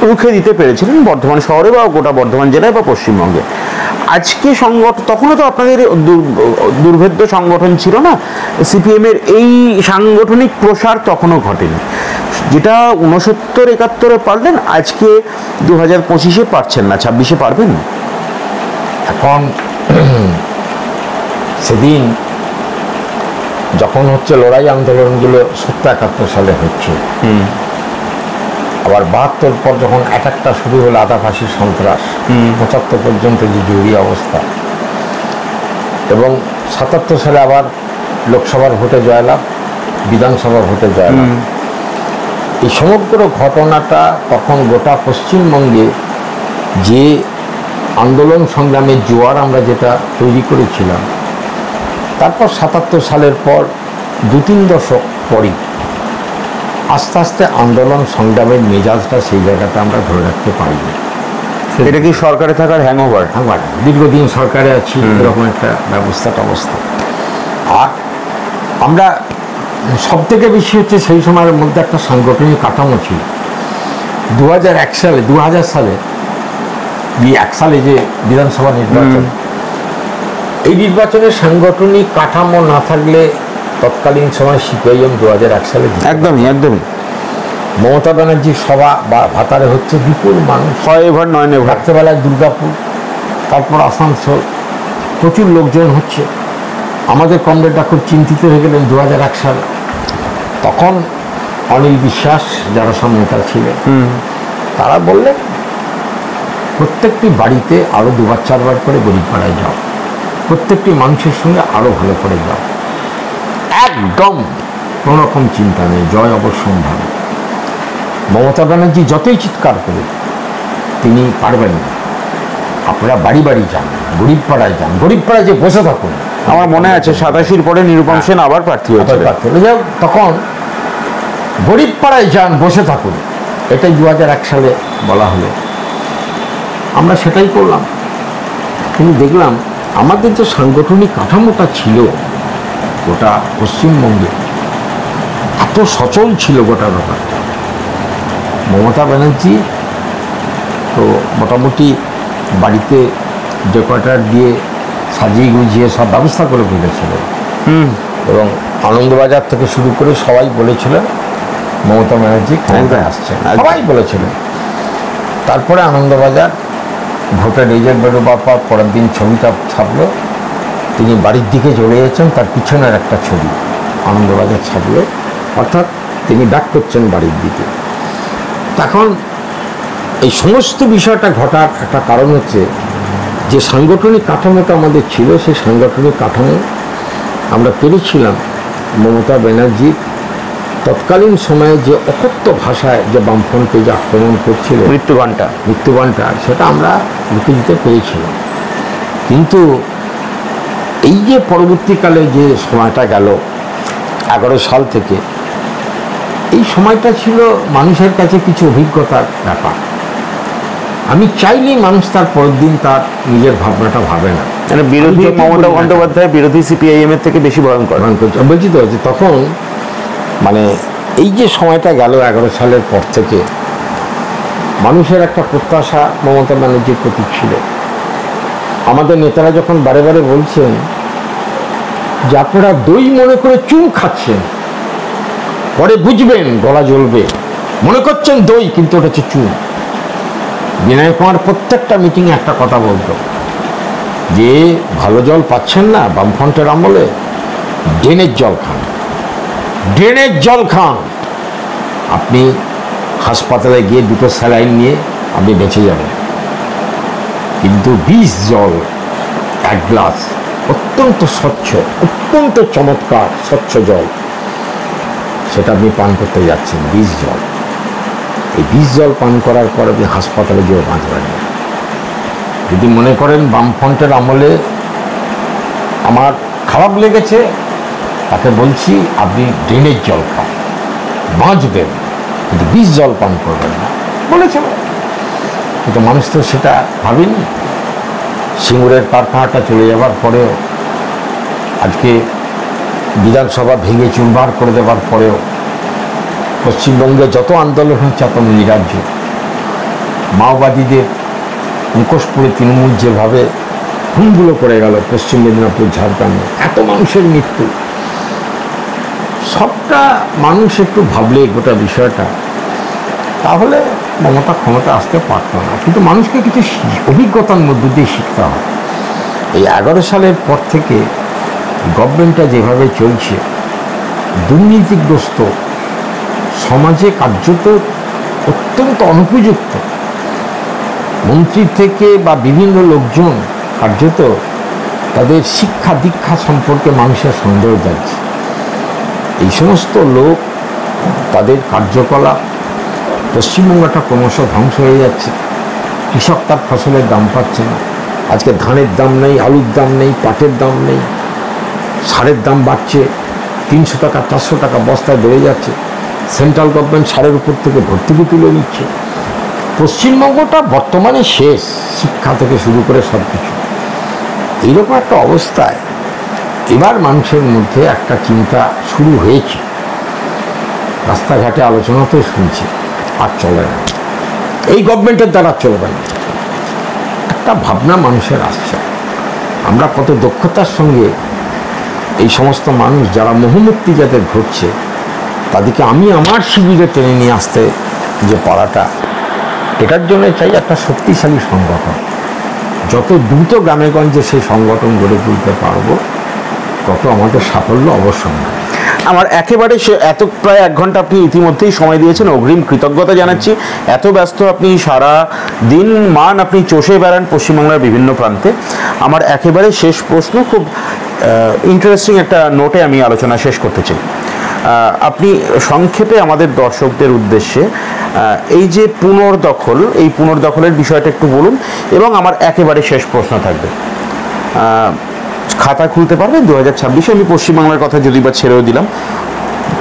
রুখে দিতে পেরেছিলেন বর্ধমান শহরে বা গোটা বর্ধমান জেলায় বা পশ্চিমবঙ্গে। আজকে তখনও তো আপনাদের দুর্ভেদ্য সংগঠন ছিল না, সিপিএমের এই সাংগঠনিক প্রসার তখনও ঘটেনি, যেটা 69-71 পারলেন, আজকে 2025-এ পারছেন না, 26-এ পারবেন। এখন সেদিন যখন হচ্ছে লড়াই আন্দোলনগুলো 70-71 সালে হচ্ছে, আবার 72 পর যখন অ্যাটাকটা শুরু হলো, আদা ফাঁসির সন্ত্রাস, 75 পর্যন্ত যে জরুরি অবস্থা, এবং 77 সালে আবার লোকসভার ভোটে জয়লাভ, বিধানসভার ভোটে জয়লাভ, এই সমগ্র ঘটনাটা তখন গোটা পশ্চিমবঙ্গে যে আন্দোলন সংগ্রামের জোয়ার আমরা যেটা তৈরি করেছিলাম, তারপর 77 সালের পর 2-3 দশক পরই আস্তে আস্তে আন্দোলন সংগ্রামের মেজাজটা সেই জায়গাটা আমরা ধরে রাখতে পারিনি। এটা কি সরকারে থাকার হ্যাংওভার? হ্যাঁ, দীর্ঘদিন সরকারে আছি, এরকম একটা অবস্থা। আর আমরা সব থেকে বেশি হচ্ছে সেই সময়ের মধ্যে একটা সাংগঠনিক কাঠামো ছিল। 2000 সালে যে বিধানসভা নির্বাচন, এই নির্বাচনের সাংগঠনিক কাঠামো না থাকলে তৎকালীন সময় সিপিআইএম 2001 সালে একদমই মমতা ব্যানার্জির সভা বা ভাতারে হচ্ছে বিপুল মানুষ, এভার নয় নেভার, রাত্রেবেলায় দুর্গাপুর, তারপর আসানসোল, প্রচুর লোকজন হচ্ছে। আমাদের কমরেডরা খুব চিন্তিত হয়ে গেলেন 2001 সালে। তখন অনিল বিশ্বাস যারা সব নেতা ছিলেন, তারা বললেন প্রত্যেকটি বাড়িতে আরও 2-4 করে গরিব পাড়ায় যাও, প্রত্যেকটি মানুষের সঙ্গে আরও ভালো করে যাও, একদম কোনো রকম চিন্তা নেই, জয় অবশ্যম্ভাবী। মমতা ব্যানার্জি যতই চিৎকার করে তিনি পারবেন না, আপনারা বাড়ি বাড়ি যান, গরিব পাড়ায় যান, গরিব পাড়ায় যে বসে থাকুন। আমার মনে আছে 87-র পরে নিরুপম সেন আবার প্রার্থী হয়েছিল, তখন গরিব পাড়ায় যান, বসে থাকুন, এটাই 2001 সালে বলা হলো। আমরা সেটাই করলাম, কিন্তু দেখলাম আমাদের যে সাংগঠনিক কাঠামোটা ছিল গোটা পশ্চিমবঙ্গে, এত সচল ছিল গোটা ব্যাপারটা। মমতা ব্যানার্জি তো মোটামুটি বাড়িতে ডেকোরেটর দিয়ে সাজিয়ে গুজিয়ে সব ব্যবস্থা করে ফেলেছিলেন, এবং আনন্দবাজার থেকে শুরু করে সবাই বলেছিলেন মমতা ব্যানার্জি ক্ষমতায় আসছেন, সবাই বলেছিলেন। তারপরে আনন্দবাজার ভোটের রেজাল্ট বেরোবার পর পরের দিন ছবিটা ছাপলো, তিনি বাড়ির দিকে চলে যাচ্ছেন, তার পিছনের একটা ছবি আনন্দবাজার ছাড়লে, অর্থাৎ তিনি ব্যাক করছেন বাড়ির দিকে। তখন এই সমস্ত বিষয়টা ঘটার একটা কারণ হচ্ছে যে সাংগঠনিক কাঠামোটা আমাদের ছিল, সেই সাংগঠনিক কাঠামো আমরা পেরেছিলাম মমতা ব্যানার্জি তৎকালীন সময়ে যে অকথ্য ভাষায় যে বামফ্রন্টকে যে আক্রমণ করছিল, মৃত্যুঘণ্টা, সেটা আমরা রুখে দিতে পেরেছিলাম। কিন্তু এই যে পরবর্তীকালে যে সময়টা গেল 11 সাল থেকে, এই সময়টা ছিল মানুষের কাছে কিছু অভিজ্ঞতার ব্যাপার। আমি চাইলেই মানুষ তার পরের দিন তার নিজের ভাবনাটা ভাবে না। মানে বিরোধী মমতা বন্দ্যোপাধ্যায় বিরোধী সিপিআইএম এর থেকে বেশি ভয়ঙ্কর। বলছি তো যে তখন মানে এই যে সময়টা গেল 11 সালের পর থেকে, মানুষের একটা প্রত্যাশা মমতা ব্যানার্জির প্রতি ছিল। আমাদের নেতারা যখন বারে বারে বলছেন যে আপনারা দই মনে করে চুন খাচ্ছেন, পরে বুঝবেন গলা জ্বলবে, মনে করছেন দই কিন্তু ওটা হচ্ছে চুন। বিনয় কুমার প্রত্যেকটা মিটিংয়ে একটা কথা বলতো যে ভালো জল পাচ্ছেন না বামফ্রন্টের আমলে, ড্রেনের জল খান, ড্রেনের জল খান, আপনি হাসপাতালে গিয়ে 2টো স্যালাইন নিয়ে আপনি বেঁচে যাবেন। কিন্তু 20 জল 1 গ্লাস, অত্যন্ত স্বচ্ছ, অত্যন্ত চমৎকার স্বচ্ছ জল, সেটা আপনি পান করতে যাচ্ছেন 20 জল। এই 20 জল পান করার পর আপনি হাসপাতালে গিয়ে বাঁচবেন না। যদি মনে করেন বামফ্রন্টের আমলে আমার খারাপ লেগেছে, তাকে বলছি আপনি ড্রেনের জল খান, বাঁচবেন, কিন্তু 20 জল পান করবেন না বলেছিল। কিন্তু মানুষ তো সেটা ভাবেনি। সিঙ্গুরের কারখানাটা চলে যাবার পরেও, আজকে বিধানসভা ভেঙে চুরমার করে দেওয়ার পরেও, পশ্চিমবঙ্গে যত আন্দোলন হচ্ছে এত নিরাজ্য, মাওবাদীদের মুখোশপুরে তৃণমূল যেভাবে খুনগুলো করে গেল পশ্চিম মেদিনীপুর, ঝাড়গ্রামে এত মানুষের মৃত্যু, সবটা মানুষ একটু ভাবলে গোটা বিষয়টা, তাহলে মমতা ক্ষমতা আসতে পারত না। কিন্তু মানুষকে কিছু অভিজ্ঞতার মধ্য দিয়ে শিখতে হয়। এই 11 সালের পর থেকে গভর্নমেন্টটা যেভাবে চলছে, দুর্নীতিগ্রস্ত সমাজে কার্যত অত্যন্ত অনুপযুক্ত মন্ত্রী থেকে বা বিভিন্ন লোকজন কার্যত তাদের শিক্ষা দীক্ষা সম্পর্কে মানুষের সন্দেহ যাচ্ছে। এই সমস্ত লোক, তাদের কার্যকলাপ, পশ্চিমবঙ্গটা ক্রমশ ধ্বংস হয়ে যাচ্ছে। কৃষক তার ফসলের দাম পাচ্ছে না। আজকে ধানের দাম নেই, আলুর দাম নেই, পাটের দাম নেই, সারের দাম বাড়ছে, 300 টাকা 400 টাকা বস্তায় বেড়ে যাচ্ছে। সেন্ট্রাল গভর্নমেন্ট সারের উপর থেকে ভর্তুকি তুলে নিচ্ছে। পশ্চিমবঙ্গটা বর্তমানে শেষ, শিক্ষা থেকে শুরু করে সব কিছু। এইরকম একটা অবস্থায় এবার মানুষের মধ্যে একটা চিন্তা শুরু হয়েছে, রাস্তাঘাটে আলোচনাতেও শুনছে, আর চলে না, এই গভর্নমেন্টের দ্বারা চলবে না। একটা ভাবনা মানুষের আসছে, আমরা কত দক্ষতার সঙ্গে এই সমস্ত মানুষ যারা মোহমুক্তি যাদের ঘটছে, তাদেরকে আমি আমার শিবিরে টেনে নিয়ে আসতে যে পারাটা, এটার জন্য চাই একটা শক্তিশালী সংগঠন। যত দ্রুত গ্রামেগঞ্জে সেই সংগঠন গড়ে তুলতে পারবো, তত আমাদের সাফল্য অবশ্যই। আমার একেবারে এত প্রায় 1 ঘন্টা আপনি ইতিমধ্যেই সময় দিয়েছেন, অগ্রিম কৃতজ্ঞতা জানাচ্ছি। এত ব্যস্ত আপনি, সারা দিন মান আপনি চষে বেড়ান পশ্চিমবাংলার বিভিন্ন প্রান্তে। আমার একেবারে শেষ প্রশ্ন, খুব ইন্টারেস্টিং একটা নোটে আমি আলোচনা শেষ করতে চাই। আপনি সংক্ষেপে আমাদের দর্শকদের উদ্দেশ্যে এই যে পুনর্দখল, এই পুনর্দখলের বিষয়টা একটু বলুন। এবং আমার একেবারে শেষ প্রশ্ন থাকবে, খাতা খুলতে পারবেন 2026-এ? আমি পশ্চিমবাংলার কথা যদি বা ছেড়েও দিলাম,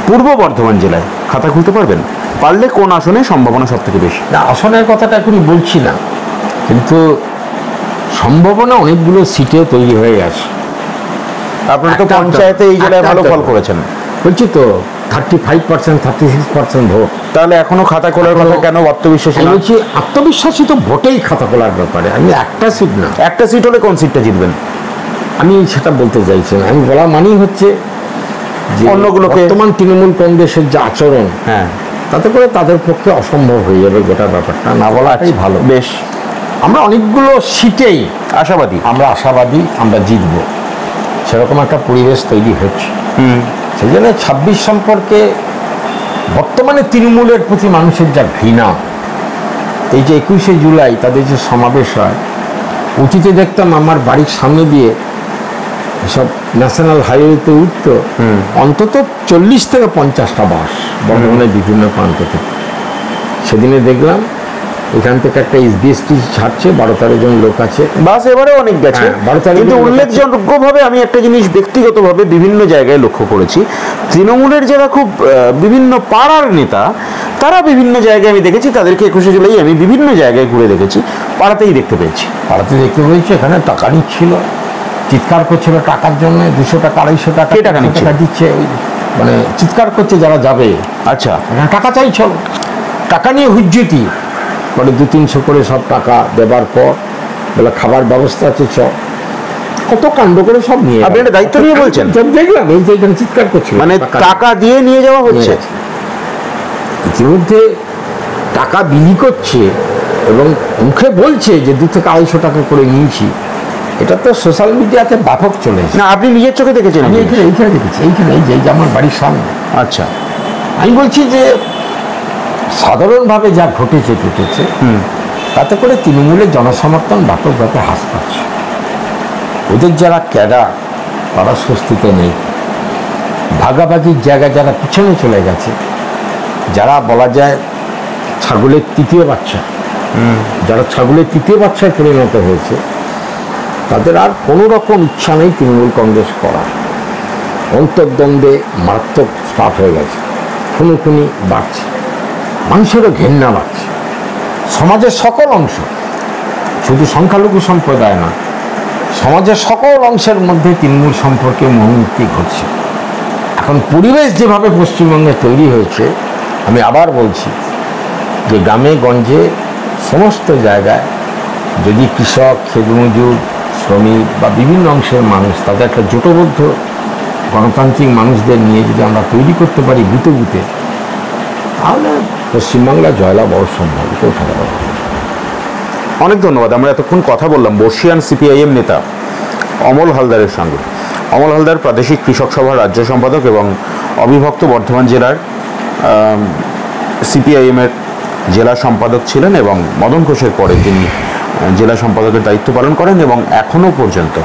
পূর্ব বর্ধমান জেলায় খাতা খুলতে পারবেন? পারলে কোন আসনে সম্ভাবনা সব থেকে বেশি? না, আসনের কথাটা এখনই বলছি না, কিন্তু সম্ভাবনা অনেকগুলো সিটে তৈরি হয়ে গেছে। আপনারা তো পঞ্চায়েতে এই জেলায় ভালো ফল করেছেন, বলছি তো 35% 36% ভোট। তাহলে এখনো খাতা খোলার কথা কেন আত্মবিশ্বাসী? বলছি আত্মবিশ্বাসী তো ভোটেই খাতা খোলার ব্যাপারে। আমি একটা সিট না, একটা সিট হলে কোন সিটটা জিতবেন আমি সেটা বলতে চাইছি না। আমি বলা মানেই হচ্ছে যে অন্যগুলোকে, বর্তমান তৃণমূল কংগ্রেসের যে আচরণ, হ্যাঁ, তাতে করে তাদের পক্ষে অসম্ভব হয়ে যাবে গোটা ব্যাপারটা। না বলাটাই ভালো। বেশ, আমরা অনেকগুলো সিটেই আশাবাদী, আমরা জিতব। সেরকম একটা পরিবেশ তৈরি হচ্ছে। সেই জন্য 26 সম্পর্কে বর্তমানে তৃণমূলের প্রতি মানুষের যা ঘৃণা, এই যে 21শে জুলাই তাদের যে সমাবেশ হয়, অতীতে দেখতাম আমার বাড়ির সামনে দিয়ে সব ন্যাশনাল হাইওয়েতে উঠতো অন্তত 40 থেকে 50টা বাস বর্ধমানের বিভিন্ন প্রান্ত থেকে। সেদিনে দেখলাম এখান থেকে একটা এসবিএসটি ছাড়ছে, 12-13 জন লোক আছে, বাস এবারে অনেক গেছে। কিন্তু উল্লেখযোগ্যভাবে আমি একটা জিনিস ব্যক্তিগতভাবে বিভিন্ন জায়গায় লক্ষ্য করেছি, তৃণমূলের যারা খুব বিভিন্ন পাড়ার নেতা, তারা বিভিন্ন জায়গায় আমি দেখেছি তাদেরকে 21শে জুলাই আমি বিভিন্ন জায়গায় ঘুরে দেখেছি, পাড়াতেই দেখতে পেয়েছি। এখানে টাকা নিচ্ছিল, চিৎকার করছিল টাকার জন্য, 200 টাকা 250 টাকা কে টাকা নিচ্ছে? দিচ্ছে, মানে চিৎকার করছে যারা যাবে। আচ্ছা, টাকা চাইছিল, টাকা নিয়ে হুজ্জুতি, মানে 200-300 করে সব টাকা দেবার পর বলে খাবার ব্যবস্থা আছে, কত কাণ্ড করে সব নিয়ে। আপনি একটা দায়িত্ব নিয়ে বলছেন? দেখলাম এই যে এখানে চিৎকার করছিল, মানে টাকা দিয়ে নিয়ে যাওয়া হচ্ছে। ইতিমধ্যে টাকা বিলি করছে এবং মুখে বলছে যে 200 থেকে 250 টাকা করে নিয়েছি। এটা তো সোশ্যাল মিডিয়াতে ব্যাপক চলেছে। না, আপনি নিজের চোখে দেখেছেন? আমি এইখানে দেখেছি, এইখানে এই যে আমার বাড়ির সামনে। আচ্ছা, আমি বলছি যে সাধারণভাবে যা ঘটেছে তাতে করে তৃণমূলের জনসমর্থন ব্যাপকভাবে হ্রাস পাচ্ছে। ওদের যারা ক্যাডার তারা স্বস্তিতে নেই, ভাগাভাগির জায়গায় যারা পিছনে চলে গেছে, যারা বলা যায় ছাগলের তৃতীয় বাচ্চা, যারা ছাগলের তৃতীয় বাচ্চায় পরিণত হয়েছে, তাদের আর কোনো রকম ইচ্ছা নেই তৃণমূল কংগ্রেস করার। অন্তর্দ্বন্দ্বে মারাত্মক স্টার্ট হয়ে গেছে, খুনোখুনি বাড়ছে, মানুষেরও ঘেন্না বাড়ছে। সমাজের সকল অংশ, শুধু সংখ্যালঘু সম্প্রদায় না, সমাজের সকল অংশের মধ্যে তৃণমূল সম্পর্কে মনোমুক্তি ঘটছে। এখন পরিবেশ যেভাবে পশ্চিমবঙ্গে তৈরি হয়েছে, আমি আবার বলছি যে গ্রামে গঞ্জে সমস্ত জায়গায় যদি কৃষক, ক্ষেতমজুর, শ্রমিক বা বিভিন্ন অংশের মানুষ, তাদের একটা জোটবদ্ধ গণতান্ত্রিক মানুষদের নিয়ে যদি আমরা তৈরি করতে পারি বুথে বুথে, তাহলে পশ্চিমবাংলা জয়লাভ বড় সম্ভব। অনেক ধন্যবাদ। আমরা এতক্ষণ কথা বললাম বর্ষিয়ান সিপিআইএম নেতা অমল হালদারের সঙ্গে। অমল হালদার প্রাদেশিক কৃষক সভার রাজ্য সম্পাদক এবং অবিভক্ত বর্ধমান জেলার সিপিআইএমের জেলা সম্পাদক ছিলেন এবং মদন ঘোষের পরে তিনি জেলা সম্পাদকের দায়িত্ব পালন করেন এবং এখনও পর্যন্ত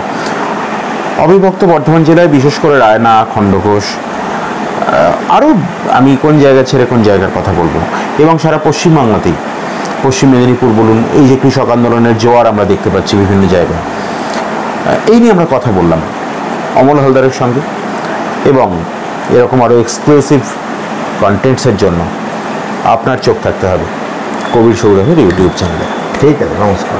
অবিভক্ত বর্ধমান জেলায় বিশেষ করে রায়না, খণ্ডঘোষ, আরও আমি কোন জায়গা ছেড়ে কোন জায়গার কথা বলবো, এবং সারা পশ্চিমবাংলাতেই, পশ্চিম মেদিনীপুর বলুন, এই যে কৃষক আন্দোলনের জোয়ার আমরা দেখতে পাচ্ছি বিভিন্ন জায়গায়, এই নিয়ে আমরা কথা বললাম অমল হালদারের সঙ্গে। এবং এরকম আরও এক্সক্লুসিভ কন্টেন্টসের জন্য আপনার চোখ থাকতে হবে কবির সৌরভের ইউটিউব চ্যানেলে। ঠিক আছে, নমস্কার।